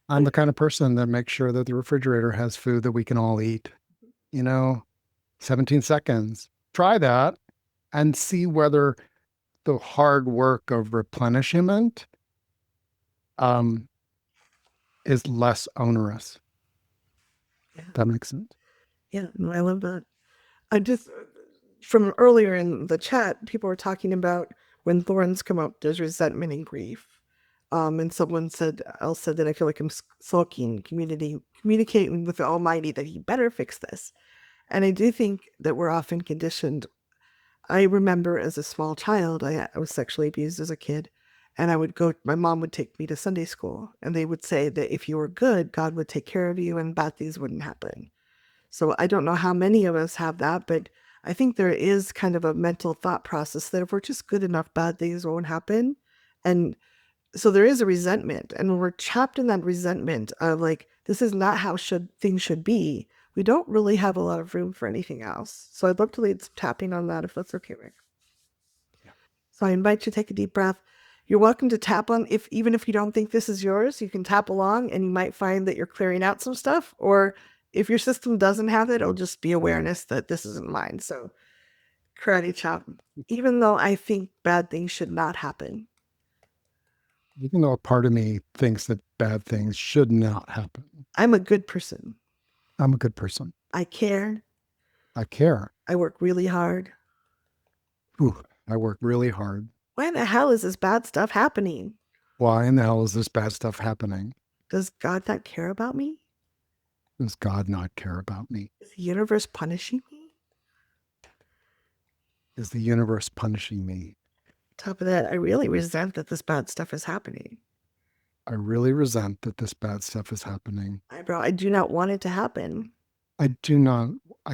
I'm the kind of person that makes sure that the refrigerator has food that we can all eat. You know, 17 seconds. Try that and see whether the hard work of replenishment um, is less onerous. Yeah. That makes sense. Yeah. No, I love that. I just, from earlier in the chat, people were talking about when thorns come up, there's resentment and grief. And someone else said that I feel like I'm sulking, communicating with the Almighty that He better fix this. And I do think that we're often conditioned. I remember as a small child, I was sexually abused as a kid, and my mom would take me to Sunday school, and they would say that if you were good, God would take care of you and bad things wouldn't happen. So I don't know how many of us have that, but I think there is kind of a mental thought process that if we're just good enough, bad things won't happen. And so there is a resentment, and when we're trapped in that resentment of like, this is not how things should be, we don't really have a lot of room for anything else. So I'd love to lead some tapping on that if that's okay, Rick. Yeah. So I invite you to take a deep breath. You're welcome to tap on, if even if you don't think this is yours, you can tap along and you might find that you're clearing out some stuff. Or if your system doesn't have it, it'll just be awareness that this isn't mine. So karate chop. Even though I think bad things should not happen, Even though a part of me thinks that bad things should not happen, I'm a good person. I'm a good person. I care. I care. I work really hard. Ooh, I work really hard. Why the hell is this bad stuff happening? Why in the hell is this bad stuff happening? Does God not care about me? Does God not care about me? Is the universe punishing me? Is the universe punishing me? Top of that, I really resent that this bad stuff is happening. I really resent that this bad stuff is happening. Eyebrow, I do not want it to happen. I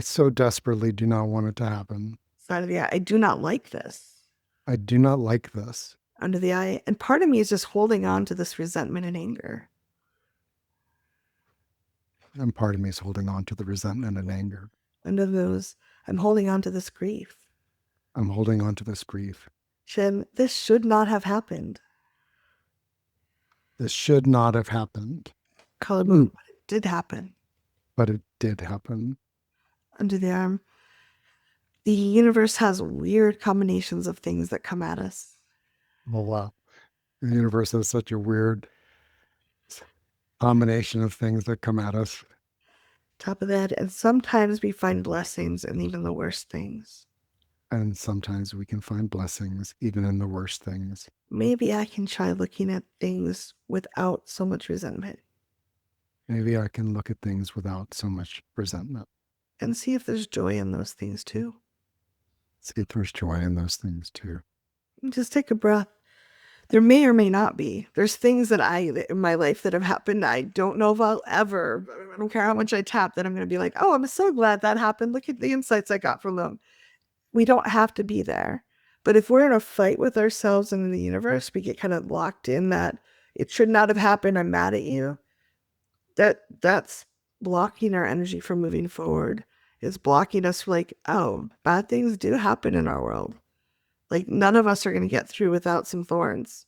so desperately do not want it to happen. Side of the eye, I do not like this. I do not like this. Under the eye, and part of me is just holding on to this resentment and anger. And part of me is holding on to the resentment and anger. Under those, I'm holding on to this grief. I'm holding on to this grief. Shem, this should not have happened. This should not have happened. Collarbone, but it did happen. But it did happen. Under the arm, the universe has weird combinations of things that come at us. Oh, wow. The universe has such a weird combination of things that come at us. Top of that, and sometimes we find blessings in even the worst things. And sometimes we can find blessings even in the worst things. Maybe I can try looking at things without so much resentment. Maybe I can look at things without so much resentment. And see if there's joy in those things too. See if there's joy in those things too. Just take a breath. There may or may not be. There's things that in my life that have happened. I don't know if I'll ever, I don't care how much I tap, that I'm going to be like, oh, I'm so glad that happened. Look at the insights I got from them. We don't have to be there. But if we're in a fight with ourselves and in the universe, we get kind of locked in that it should not have happened. I'm mad at you. That's blocking our energy from moving forward. It's blocking us like, oh, bad things do happen in our world. Like none of us are going to get through without some thorns.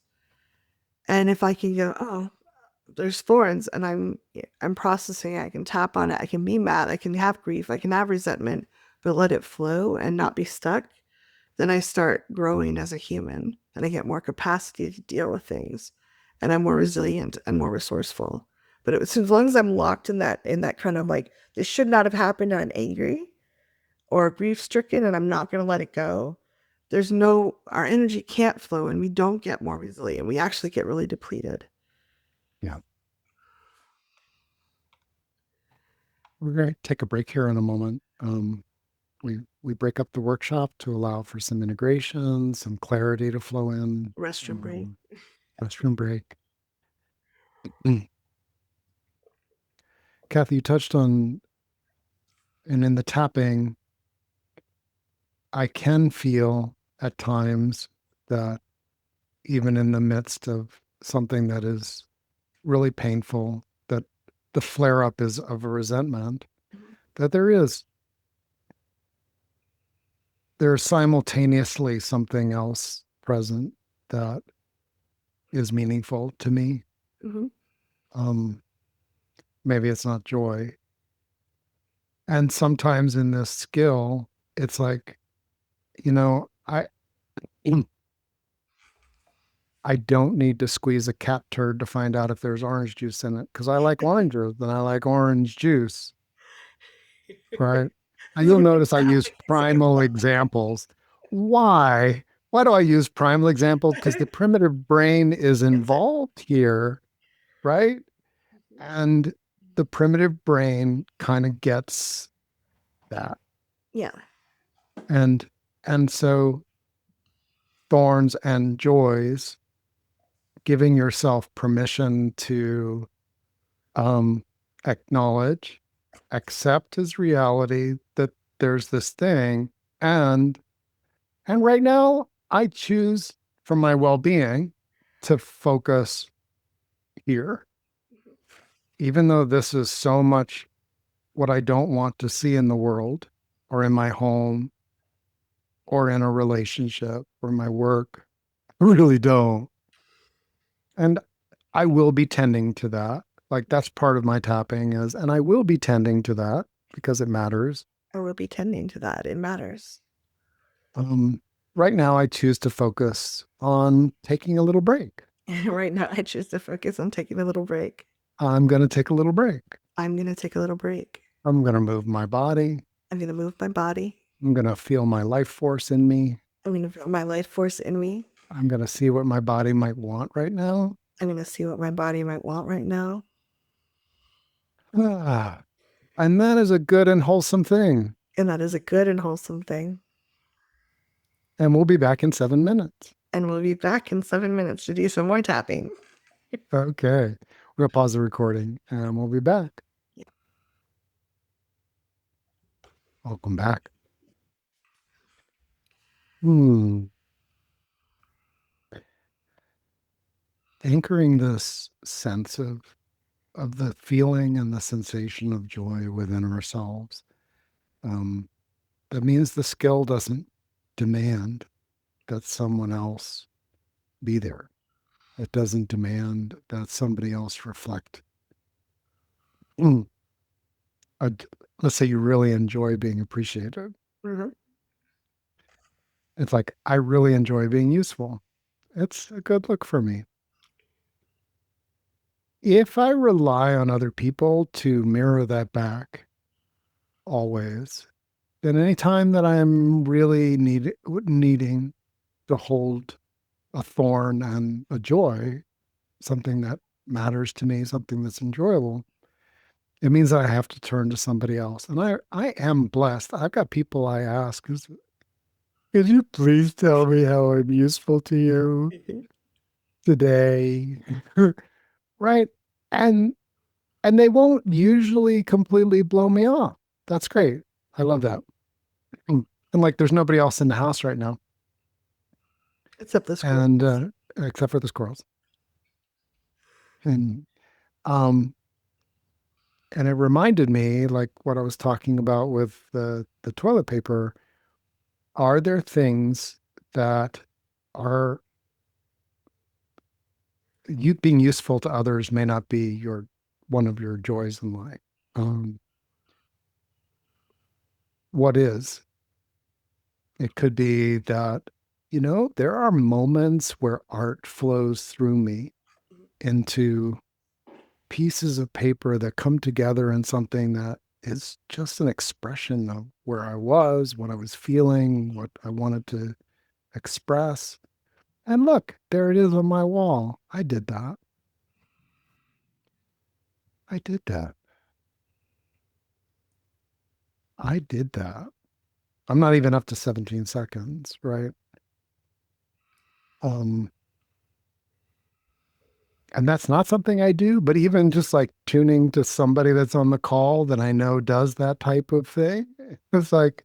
And if I can go, oh, there's thorns and I'm processing it, I can tap on it, I can be mad, I can have grief, I can have resentment, but let it flow and not be stuck, then I start growing as a human and I get more capacity to deal with things and I'm more resilient and more resourceful. But as long as I'm locked in that kind of like, this should not have happened, I'm angry or grief stricken and I'm not going to let it go, our energy can't flow and we don't get more resilient. We actually get really depleted. Yeah. We're going to take a break here in a moment. We break up the workshop to allow for some integration, some clarity to flow in. Restroom break. Restroom break. Kathy, you touched on, and in the tapping, I can feel at times that even in the midst of something that is really painful, that the flare up is of a resentment, that there's simultaneously something else present that is meaningful to me. Mm-hmm. Maybe it's not joy. And sometimes in this skill, it's like, I I don't need to squeeze a cat turd to find out if there's orange juice in it because I like oranges and I like orange juice, right? And This is you'll a notice I use fantastic primal example. examples. Why? Why do I use primal example? Because the primitive brain is Gets it. involved here, right? And the primitive brain kind of gets that. Yeah. And so thorns and joys, giving yourself permission to acknowledge, accept as reality that there's this thing, and right now I choose for my well-being to focus here, even though this is so much what I don't want to see in the world or in my home or in a relationship or my work. I really don't. And I will be tending to that. Like that's part of my tapping is, and I will be tending to that because it matters. I will be tending to that. It matters. Um, right now, I choose to focus on taking a little break. Right now, I choose to focus on taking a little break. I'm going to take a little break. I'm going to take a little break. I'm going to move my body. I'm going to move my body. I'm going to feel my life force in me. I'm going to feel my life force in me. I'm going to see what my body might want right now. I'm going to see what my body might want right now. Ah, and that is a good and wholesome thing. And that is a good and wholesome thing. And we'll be back in 7 minutes. And we'll be back in 7 minutes to do some more tapping. Okay. We'll pause the recording and we'll be back. Yeah. Welcome back. Hmm. Anchoring this sense of the feeling and the sensation of joy within ourselves. Um, that means the skill doesn't demand that someone else be there. It doesn't demand that somebody else reflect. Mm. Uh, let's say you really enjoy being appreciated. Mm-hmm. It's like, I really enjoy being useful. It's a good look for me. If I rely on other people to mirror that back always, then anytime that I'm really needing to hold a thorn and a joy, something that matters to me, something that's enjoyable, it means I have to turn to somebody else. And I am blessed. I've got people I ask, could you please tell me how I'm useful to you today? Right. And they won't usually completely blow me off. That's great. I love that. And like there's nobody else in the house right now. Except the squirrels. And except for the squirrels. And um it reminded me like what I was talking about with the toilet paper. Are there things that are you being useful to others may not be your one of your joys in life? Um, what is? It could be that, there are moments where art flows through me into pieces of paper that come together in something that is just an expression of where I was, what I was feeling, what I wanted to express. And look, there it is on my wall. I did that. I did that. I did that. I'm not even up to 17 seconds, right? Um, and that's not something I do, but even just like tuning to somebody that's on the call that I know does that type of thing, it's like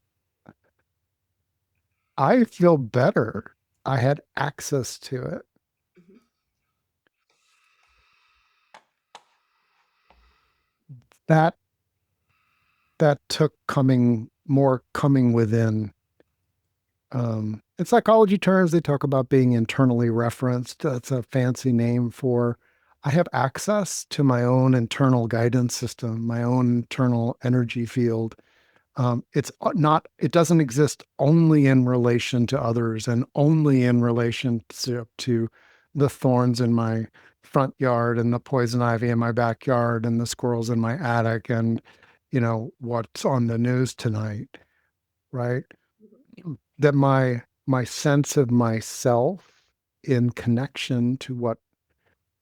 I feel better. I had access to it. That took coming within. In psychology terms, they talk about being internally referenced. That's a fancy name for I have access to my own internal guidance system, my own internal energy field. It's not, it doesn't exist only in relation to others and only in relationship to the thorns in my front yard and the poison ivy in my backyard and the squirrels in my attic and, what's on the news tonight, right? That my sense of myself in connection to what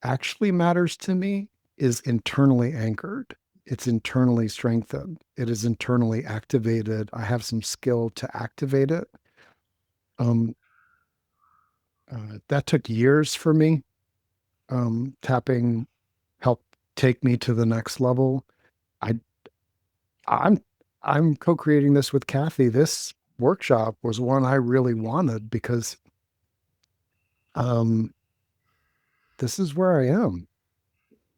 actually matters to me is internally anchored. It's internally strengthened. It is internally activated. I have some skill to activate it. Um, that took years for me. Tapping helped take me to the next level. I I'm I'm co-creating this with Kathy. This workshop was one I really wanted because um, this is where I am,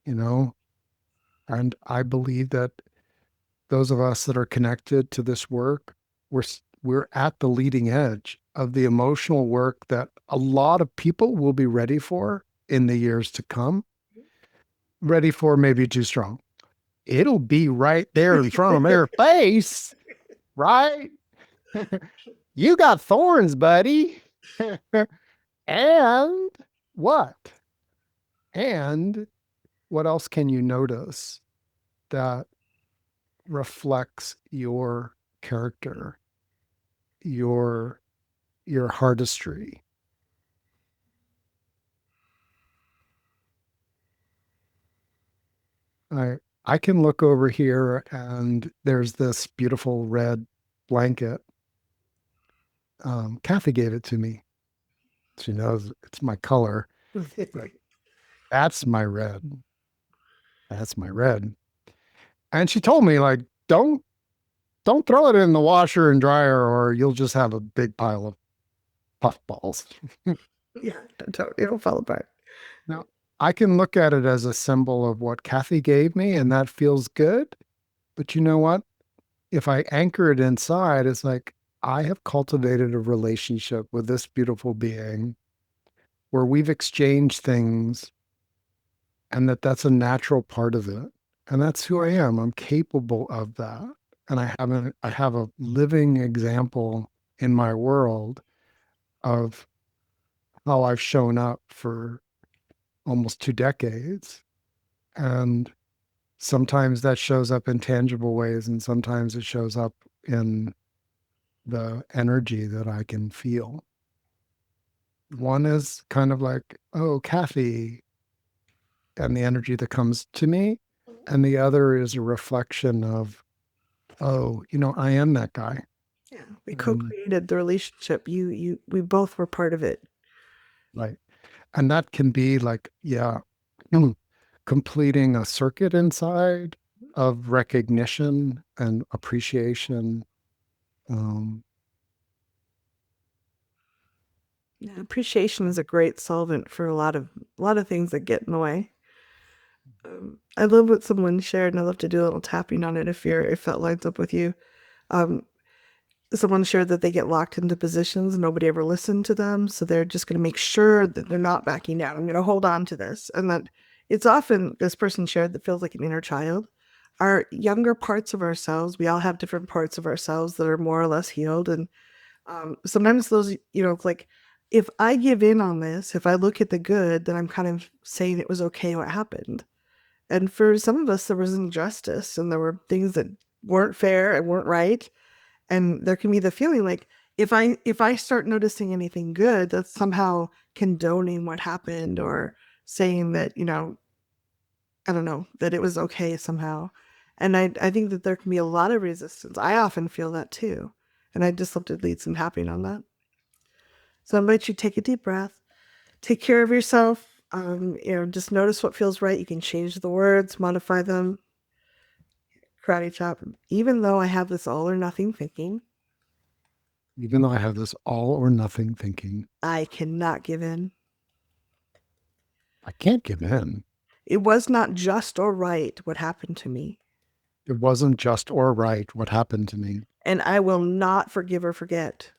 you know, and I believe that those of us that are connected to this work, we're at the leading edge of the emotional work that a lot of people will be ready for in the years to come. Ready for maybe too strong. It'll be right there in front of their face, right? You got thorns, buddy. And what? And what else can you notice that reflects your character, your your artistry? I I can look over here and there's this beautiful red blanket. Kathy gave it to me. She knows it's my color. Like, that's my red. That's my red. And she told me, like, don't throw it in the washer and dryer or you'll just have a big pile of puffballs. Yeah, it'll fall apart. Now, I can look at it as a symbol of what Kathy gave me, and that feels good. But you know what? If I anchor it inside, it's like I have cultivated a relationship with this beautiful being where we've exchanged things and that's a natural part of it. And that's who I am. I'm capable of that. And I have a living example in my world of how I've shown up for almost 2 decades. And sometimes that shows up in tangible ways, and sometimes it shows up in the energy that I can feel. One is kind of like, oh, Kathy, and the energy that comes to me. And the other is a reflection of, oh, I am that guy. Yeah, we And co-created the relationship. We both were part of it. like, and that can be like, yeah, mm, completing a circuit inside of recognition and appreciation. Um, Yeah, appreciation is a great solvent for a lot of things that get in the way. I love what someone shared, and I love to do a little tapping on it if that lines up with you. Um, Someone shared that they get locked into positions and nobody ever listened to them, so they're just going to make sure that they're not backing down. I'm going to hold on to this, and that it's often this person shared that feels like an inner child. Our younger parts of ourselves, we all have different parts of ourselves that are more or less healed, and sometimes those, like if I give in on this, if I look at the good, then I'm kind of saying it was okay what happened. And for some of us, there was injustice and there were things that weren't fair and weren't right. And there can be the feeling like if I start noticing anything good, that's somehow condoning what happened or saying that, I don't know, that it was okay somehow. And I think that there can be a lot of resistance. I often feel that too. And I just love to lead some tapping on that. So I invite you to take a deep breath, take care of yourself. Just notice what feels right. You can change the words, modify them, karate chop. Even though I have this all or nothing thinking, Even though I have this all or nothing thinking, I cannot give in. I can't give in. It was not just or right what happened to me, It wasn't just or right what happened to me, and I will not forgive or forget.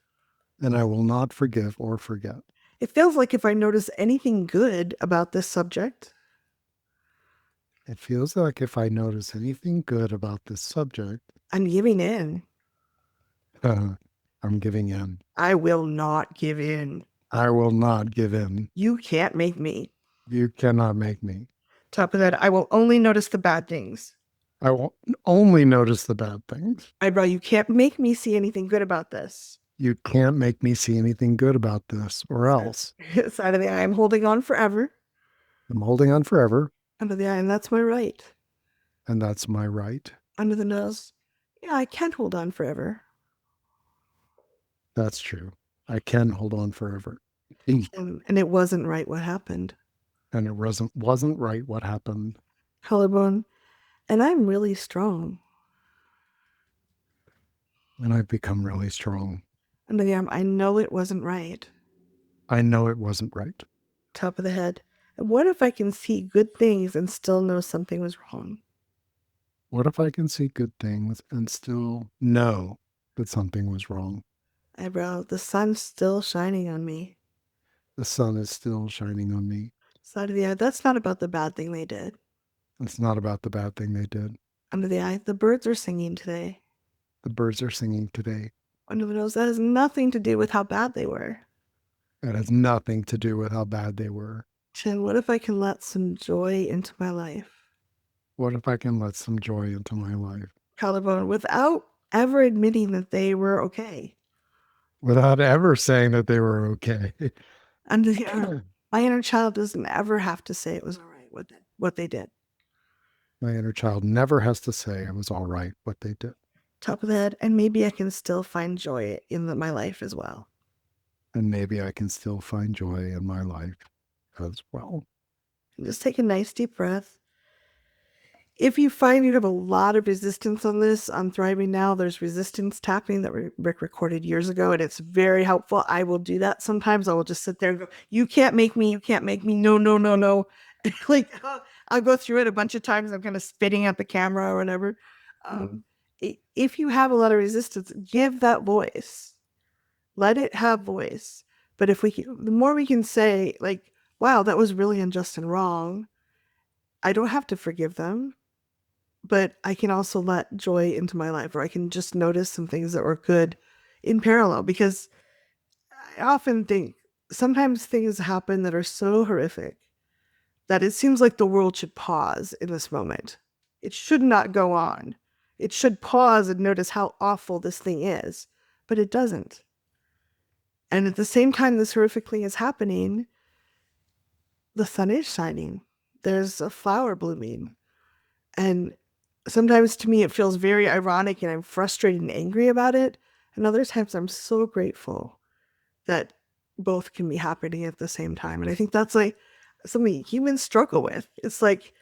and I will not forgive or forget. It feels like if I notice anything good about this subject, It feels like if I notice anything good about this subject, I'm giving in. uh, I'm giving in. I will not give in. I will not give in. You can't make me. You cannot make me. Top of that, I will only notice the bad things. I will only notice the bad things. Eyebrow, you can't make me see anything good about this. You can't make me see anything good about this, or else Side of the eye, I'm holding on forever. I'm holding on forever, Under the eye, and that's my right. and that's my right. Under the nose, yeah, I can hold on forever. That's true. I can hold on forever. And And it wasn't right what happened. it wasn't right what happened. Collarbone, and I'm really strong. And I've become really strong. Under the arm, I know it wasn't right. I know it wasn't right. Top of the head, and what if I can see good things and still know something was wrong? What if I can see good things and still know that something was wrong? Eyebrow, the sun's still shining on me. The sun is still shining on me. Side of the eye, that's not about the bad thing they did. It's not about the bad thing they did. Under the eye, the birds are singing today. The birds are singing today. Under the nose, that has nothing to do with how bad they were. It has nothing to do with how bad they were. Chin, what if I can let some joy into my life? What if I can let some joy into my life Collarbone, without ever admitting that they were okay. without ever saying that they were okay? Under the arm, my inner child doesn't ever have to say it was all right what they did. My inner child never has to say it was all right what they did. Top of the head, and maybe I can still find joy in my life as well. And maybe I can still find joy in my life as well. And just take a nice deep breath. If you find you have a lot of resistance on this, on Thriving Now, there's resistance tapping that Rick recorded years ago, and it's very helpful. I will do that sometimes. I will just sit there and go, you can't make me, you can't make me. No, no, no, no. Like, I'll go through it a bunch of times. I'm kind of spitting at the camera or whatever. If you have a lot of resistance, give that voice. Let it have voice. But if the more we can say, like, wow, that was really unjust and wrong, I don't have to forgive them, but I can also let joy into my life, or I can just notice some things that were good in parallel. Because I often think sometimes things happen that are so horrific that it seems like the world should pause in this moment. It should not go on. It should pause and notice how awful this thing is, but it doesn't. And at the same time this horrific thing is happening, the sun is shining. There's a flower blooming. And sometimes to me it feels very ironic and I'm frustrated and angry about it. And other times I'm so grateful that both can be happening at the same time. And I think that's like something humans struggle with. It's like,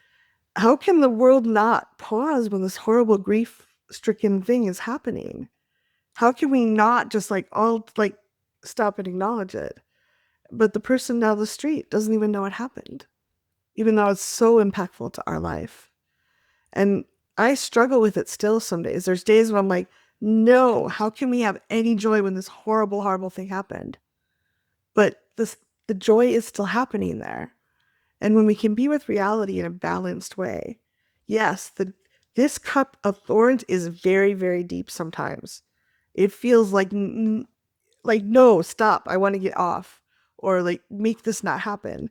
how can the world not pause when this horrible grief-stricken thing is happening? How can we not just like all like stop and acknowledge it? But the person down the street doesn't even know what happened, even though it's so impactful to our life. And I struggle with it still some days. There's days when I'm like, no, how can we have any joy when this horrible, horrible thing happened? But the joy is still happening there. And when we can be with reality in a balanced way, yes, this cup of thorns is very, very deep sometimes. It feels like no, stop, I want to get off, or like make this not happen.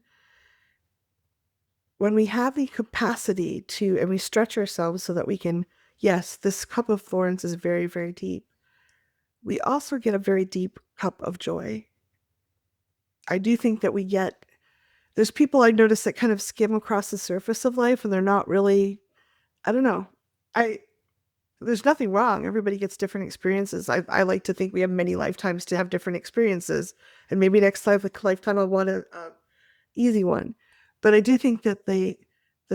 When we have the capacity to, and we stretch ourselves so that we can, yes, this cup of thorns is very, very deep. We also get a very deep cup of joy. I do think that there's people I notice that kind of skim across the surface of life and they're not really, I don't know. There's nothing wrong. Everybody gets different experiences. I like to think we have many lifetimes to have different experiences. And maybe next lifetime I'll want an easy one. But I do think that the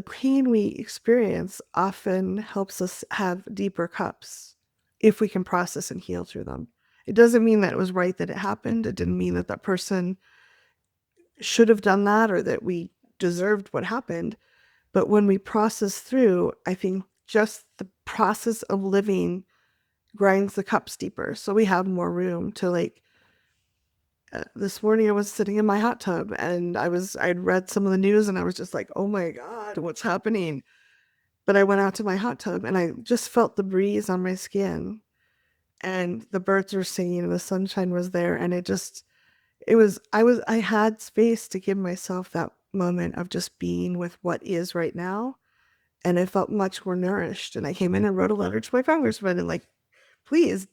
pain we experience often helps us have deeper cups if we can process and heal through them. It doesn't mean that it was right that it happened. It didn't mean that that person should have done that or that we deserved what happened. But when we process through, I think just the process of living grinds the cups deeper. So we have more room to like, this morning I was sitting in my hot tub and I'd read some of the news and I was just like, oh my God, what's happening? But I went out to my hot tub and I just felt the breeze on my skin and the birds were singing and the sunshine was there. And I had space to give myself that moment of just being with what is right now, and I felt much more nourished. And I came in and wrote a letter to my congressman and like, please,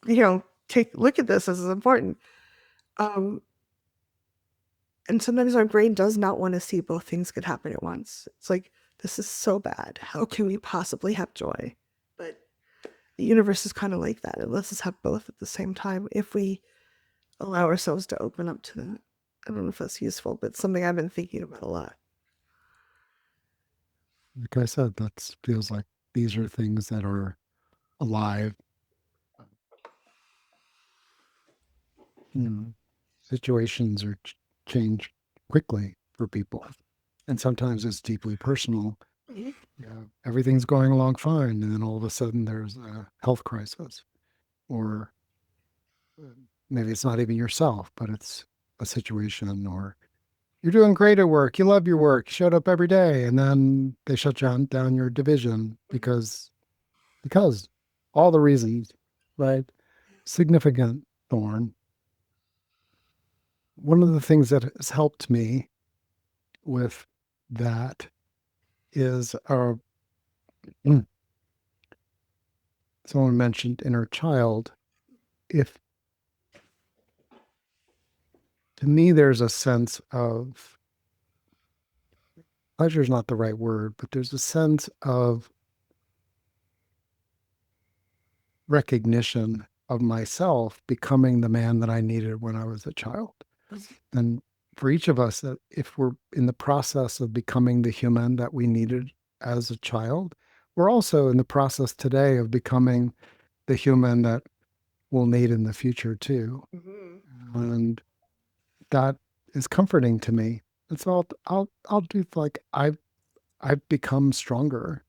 take look at this. This is important. Um, and sometimes our brain does not want to see both things could happen at once. It's like, this is so bad. How can we possibly have joy? But the universe is kind of like that. It lets us have both at the same time if we allow ourselves to open up to that. I don't know if that's useful, but it's something I've been thinking about a lot. Like I said, that feels like these are things that are alive. You know, situations are change quickly for people, and sometimes it's deeply personal. Mhm. Yeah, everything's going along fine, and then all of a sudden there's a health crisis, or maybe it's not even yourself, but it's a situation, or you're doing great at work, you love your work, you showed up every day, and then they shut down your division because all the reasons, right? Significant thorn. One of the things that has helped me with that is mm, someone mentioned inner child. If to me, there's a sense of pleasure is not the right word, but there's a sense of recognition of myself becoming the man that I needed when I was a child. And for each of us, if we're in the process of becoming the human that we needed as a child, we're also in the process today of becoming the human that we'll need in the future too. Mm-hmm. And that is comforting to me. And so I'll do like I've become stronger.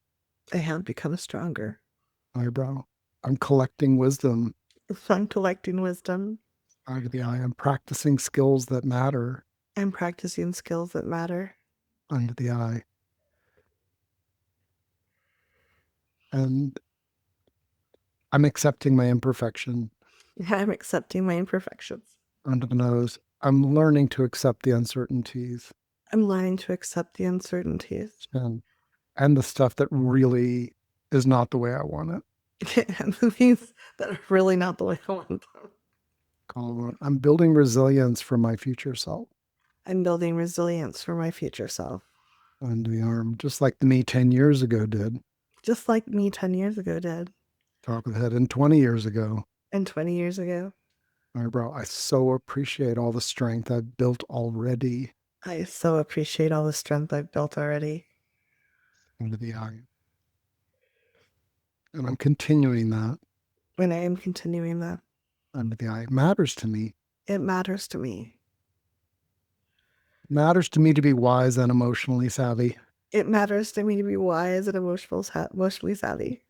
I have become stronger. Eyebrow. I'm collecting wisdom So I'm collecting wisdom. out of the eye. I'm practicing skills that matter I'm practicing skills that matter. under the eye. And I'm accepting my imperfection I'm accepting my imperfections. under the nose. I'm learning to accept the uncertainties I'm learning to accept the uncertainties and the stuff that really is not the way I want it. and the things that are really not the way I want them. I'm building resilience for my future self I'm building resilience for my future self, under the arm, just like the me 10 years ago did, just like me 10 years ago did, top of the head, and 20 years ago. and 20 years ago. Eyebrow, I so appreciate all the strength I've built already I so appreciate all the strength I've built already, under the eye. And I'm continuing that and I am continuing that. under the eye. It matters to me. It matters to me. It matters to me to be wise and emotionally savvy. It matters to me to be wise and emotionally savvy.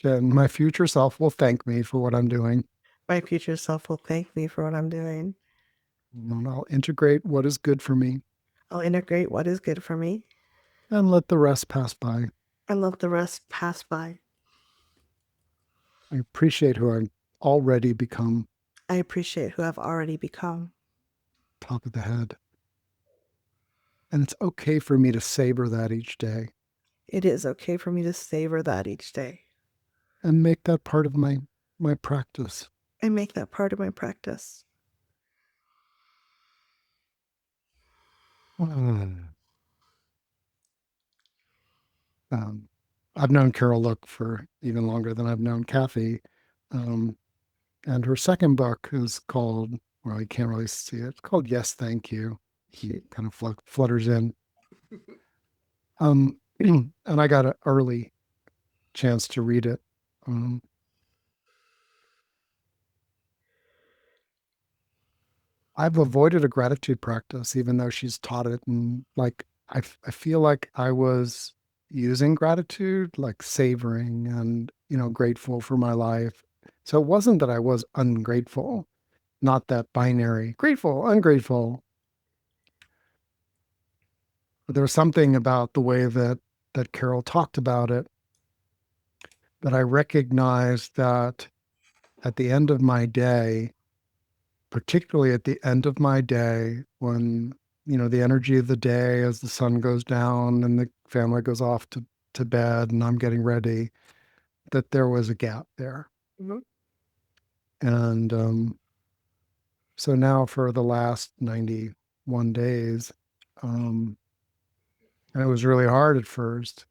And my future self will thank me for what I'm doing. My future self will thank me for what I'm doing. And I'll integrate what is good for me I'll integrate what is good for me and let the rest pass by. and let the rest pass by. I appreciate who I've already become, I appreciate who I've already become. top of the head. And it's okay for me to savor that each day It is okay for me to savor that each day and make that part of my practice. and make that part of my practice. Um, I've known Carol Look for even longer than I've known Kathy. Um, and her second book is called, well, you can't really see it. It's called Yes, Thank You. He kind of flutters in. And I got an early chance to read it. Um, I've avoided a gratitude practice, even though she's taught it. And like, I feel like I was using gratitude, like savoring and, grateful for my life. So it wasn't that I was ungrateful, not that binary, grateful, ungrateful. But there was something about the way that Carol talked about it that I recognized that at the end of my day, particularly at the end of my day when, the energy of the day as the sun goes down and the family goes off to bed and I'm getting ready, that there was a gap there. Mhm. And so now for the last 91 days, um, and it was really hard at first,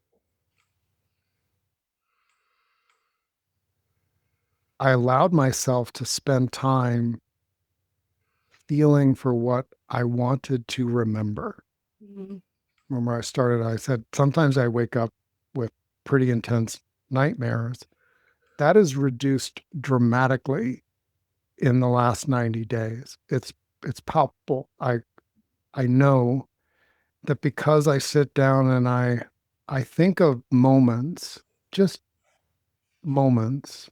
I allowed myself to spend time feeling for what I wanted to remember. Mhm. Remember, I started, I said, sometimes I wake up with pretty intense nightmares. That is reduced dramatically in the last 90 days. It's palpable. I know that because I sit down and I think of moments, just moments,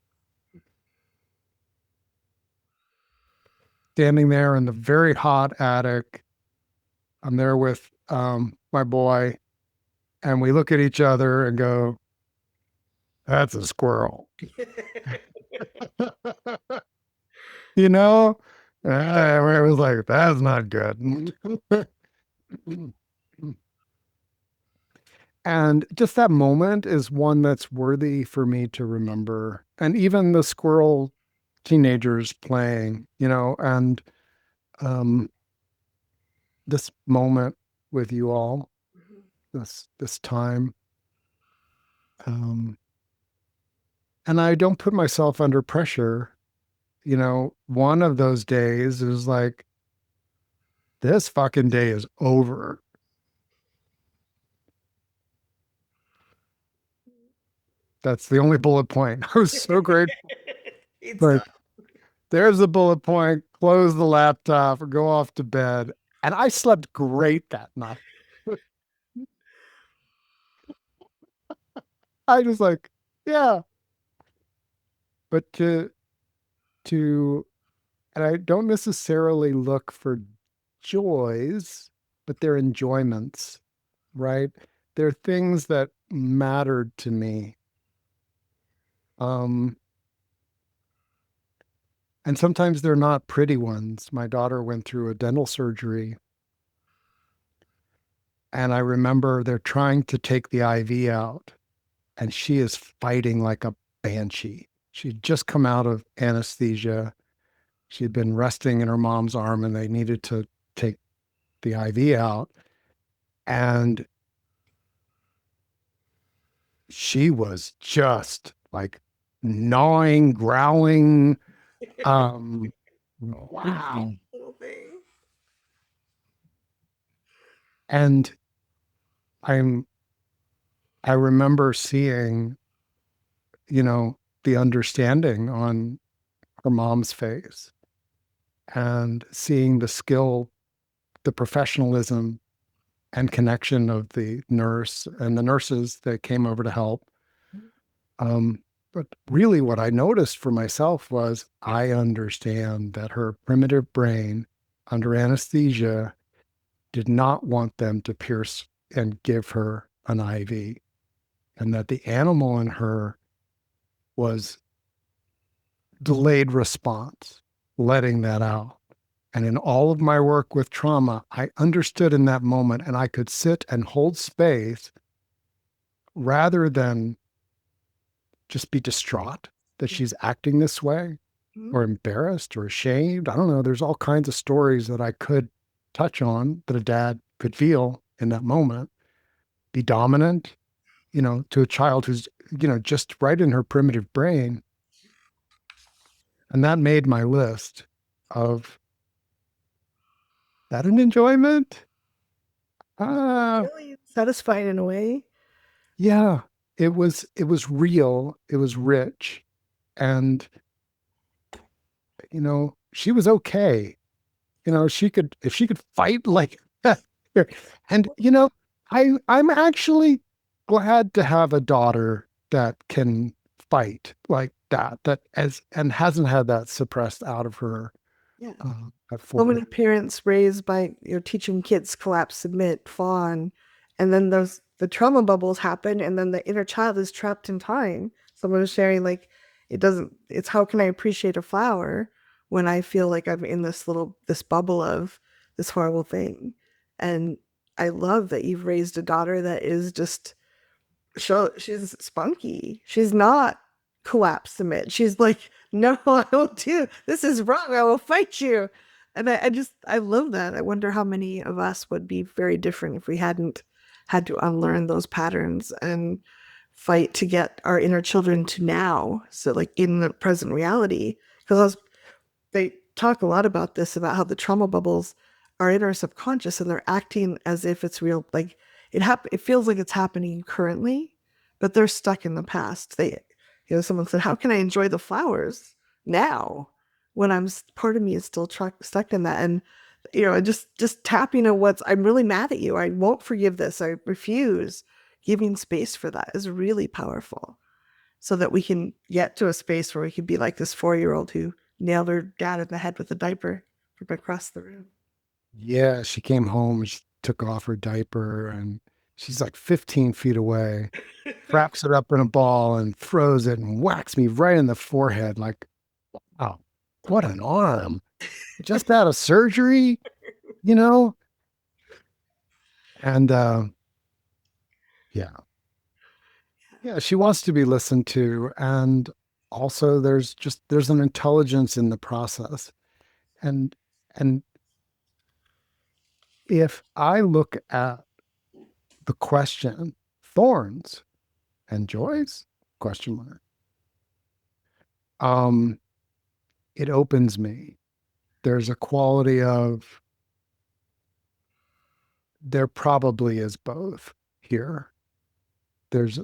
standing there in the very hot attic. I'm there with my boy, and we look at each other and go, "That's a squirrel." you know, it was like, "That's not good." And just that moment is one that's worthy for me to remember. And even the squirrel teenagers playing, and um, this moment with you all, this time. Um, and I don't put myself under pressure. One of those days is like, this fucking day is over. That's the only bullet point. I was so grateful. It's done. Like, there's the bullet point, close the laptop, or go off to bed. And I slept great that night. I just like, yeah. But to and I don't necessarily look for joys, but they're enjoyments, right? They're things that mattered to me. Um, and sometimes they're not pretty ones. My daughter went through a dental surgery, and I remember they're trying to take the IV out, and she is fighting like a banshee. She'd just come out of anesthesia. She had been resting in her mom's arm, and they needed to take the IV out. And she was just like gnawing, growling. Wow. Little thing. And I'm I remember seeing, the understanding on her mom's face and seeing the skill, the professionalism and connection of the nurse and the nurses that came over to help. But really, what I noticed for myself was I understand that her primitive brain under anesthesia did not want them to pierce and give her an IV, and that the animal in her was delayed response, letting that out. And in all of my work with trauma, I understood in that moment and I could sit and hold space rather than just be distraught that she's acting this way Mhm. or embarrassed or ashamed. I don't know. There's all kinds of stories that I could touch on that a dad could feel in that moment. Be dominant, to a child who's, just right in her primitive brain. And that made my list of that an enjoyment? Uh, Really satisfying in a way. yeah, it was real, it was rich. And, she was okay. She could if she could fight like that. And I'm actually glad to have a daughter that can fight like that, that as and hasn't had that suppressed out of her Yeah. at So 40. many parents raised by teaching kids collapse, submit, fawn, and then the trauma bubbles happen, and then the inner child is trapped in time. Someone was sharing like it's how can I appreciate a flower when I feel like I'm in this bubble of this horrible thing. And I love that you've raised a daughter that is just she's spunky. She's not collapse submit. She's like, no, I will do this is wrong. I will fight you. And I love that. I wonder how many of us would be very different if we hadn't had to unlearn those patterns and fight to get our inner children to now. So like in the present reality. Because they talk a lot about this, about how the trauma bubbles are in our subconscious and they're acting as if it's real. Like it feels like it's happening currently, but they're stuck in the past. Someone said, how can I enjoy the flowers now when part of me is still stuck in that? And just tapping at I'm really mad at you. I won't forgive this. I refuse. Giving space for that is really powerful, so that we can get to a space where we can be like this 4-year old who nailed her dad in the head with a diaper from across the room. Yeah, she came home, she took off her diaper, and she's like 15 feet away, wraps it up in a ball and throws it and whacks me right in the forehead. Like, oh, what an arm. Just out of surgery, you know? And yeah, yeah, she wants to be listened to. And also there's an intelligence in the process. And and if I look at the question, thorns and joys? Question mark. Um, it opens me. There's a quality of there probably is both here. There's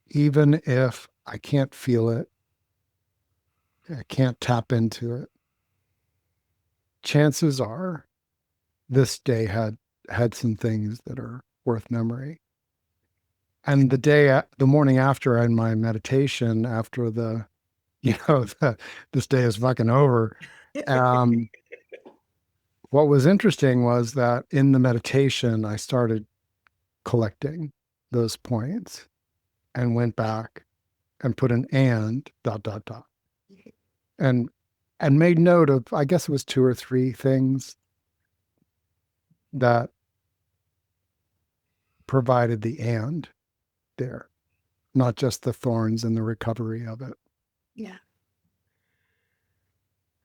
even if I can't feel it, I can't tap into it. Chances are this day had some things that are worth memory. And the morning after in my meditation, after this day is fucking over. Um, what was interesting was that in the meditation, I started collecting those points and went back and put an and dot dot dot and made note of, I guess it was two or three things that provided the and there, not just the thorns and the recovery of it. Yeah.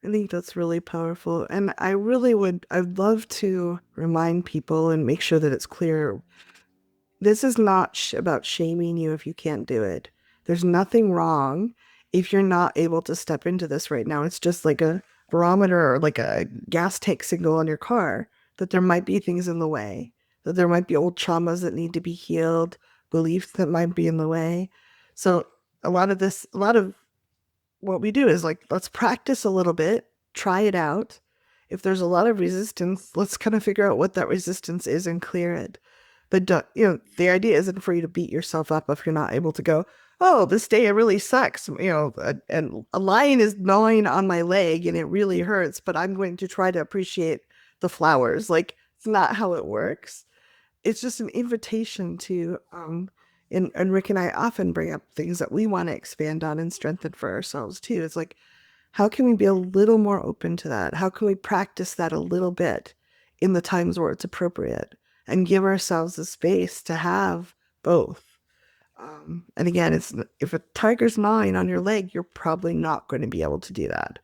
I think that's really powerful. And I'd love to remind people and make sure that it's clear. This is not about shaming you if you can't do it. There's nothing wrong if you're not able to step into this right now. It's just like a barometer or like a gas tank signal on your car that there might be things in the way, that there might be old traumas that need to be healed, beliefs that might be in the way. So a lot of what we do is like, let's practice a little bit, try it out. If there's a lot of resistance, let's kind of figure out what that resistance is and clear it. But the idea isn't for you to beat yourself up if you're not able to go, oh, this day it really sucks. And a lion is gnawing on my leg and it really hurts, but I'm going to try to appreciate the flowers. Like, it's not how it works. It's just an invitation to and Rick and I often bring up things that we want to expand on and strengthen for ourselves too. It's like, how can we be a little more open to that? How can we practice that a little bit in the times where it's appropriate and give ourselves the space to have both? And again, if a tiger's gnawing on your leg, you're probably not going to be able to do that.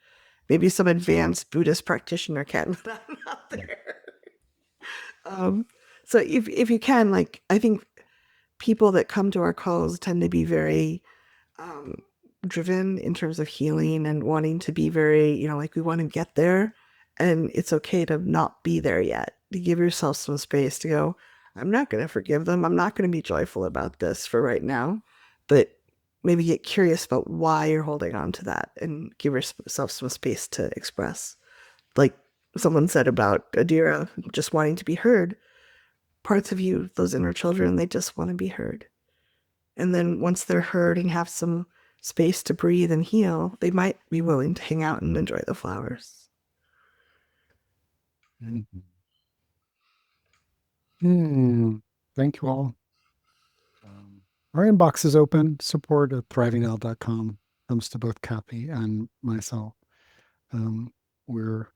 Maybe some advanced Buddhist practitioner can, but I'm not there. Um, so if you can, like, I think people that come to our calls tend to be very um, driven in terms of healing and wanting to be very, like we want to get there. And it's okay to not be there yet, to give yourself some space to go, I'm not going to forgive them. I'm not going to be joyful about this for right now. But maybe get curious about why you're holding on to that and give yourself some space to express. Like someone said about Adira just wanting to be heard, parts of you, those inner children, they just want to be heard. And then once they're heard and have some space to breathe and heal, they might be willing to hang out and enjoy the flowers. Mhm. Hmm. Thank you all. Our inbox is open. Support at thrivingal.com. Comes to both Kathy and myself. We're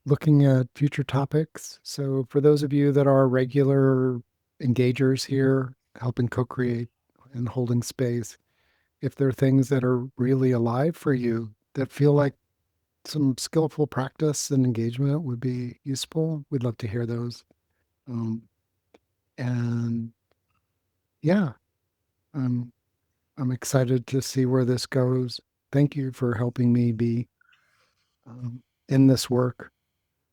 looking at future topics. So for those of you that are regular engagers here, helping co-create and holding space, if there are things that are really alive for you that feel like some skillful practice and engagement would be useful, we'd love to hear those. Um, and yeah, I'm I'm excited to see where this goes. Thank you for helping me be in this work,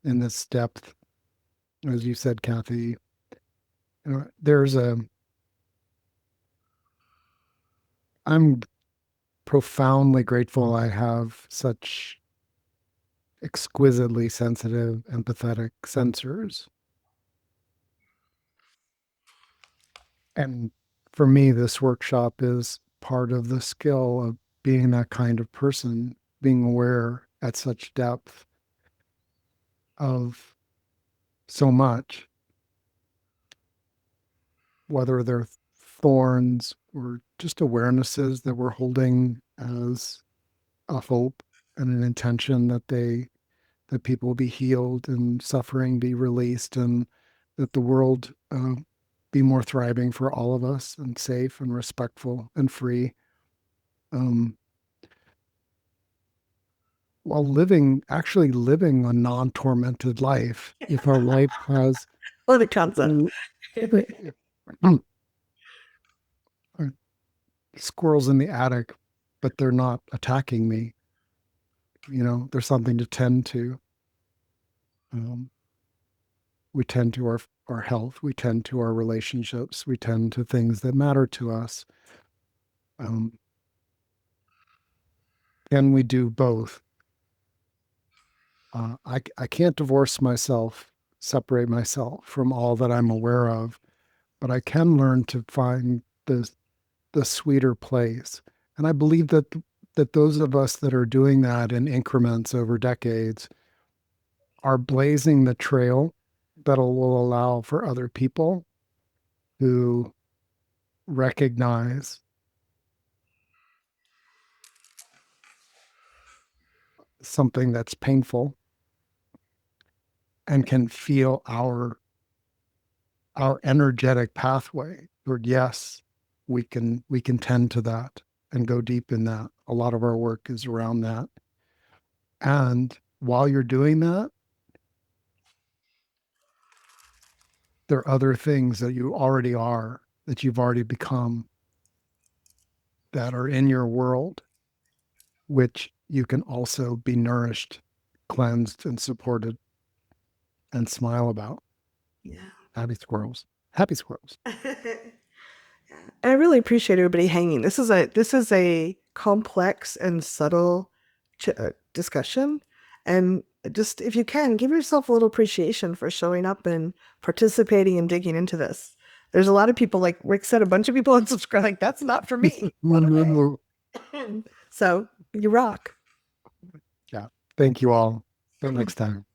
in this depth. As you said, Kathy, there's a, I'm profoundly grateful I have such exquisitely sensitive, empathetic sensors. And for me, this workshop is part of the skill of being that kind of person, being aware at such depth of so much, whether they're thorns or just awarenesses that we're holding as a hope and an intention that people will be healed and suffering be released and that the world be more thriving for all of us and safe and respectful and free. Um, while actually living a non-tormented life, if our life has Love the concept. squirrels in the attic, but they're not attacking me. There's something to tend to. Um, we tend to our health, we tend to our relationships, we tend to things that matter to us. Um, and we do both. I can't divorce myself, separate myself from all that I'm aware of, but I can learn to find the sweeter place. And I believe that those of us that are doing that in increments over decades are blazing the trail that will allow for other people who recognize something that's painful and can feel our energetic pathway toward yes, we can tend to that and go deep in that. A lot of our work is around that. And while you're doing that, there are other things that you already are, that you've already become, that are in your world, which you can also be nourished, cleansed, and supported and smile about. Yeah. Happy squirrels. Happy squirrels. I really appreciate everybody hanging. This is a complex and subtle discussion, and just if you can, give yourself a little appreciation for showing up and participating and digging into this. There's a lot of people, like Rick said, a bunch of people unsubscribe. Like that's not for me. So you rock. Yeah. Thank you all. Till next time.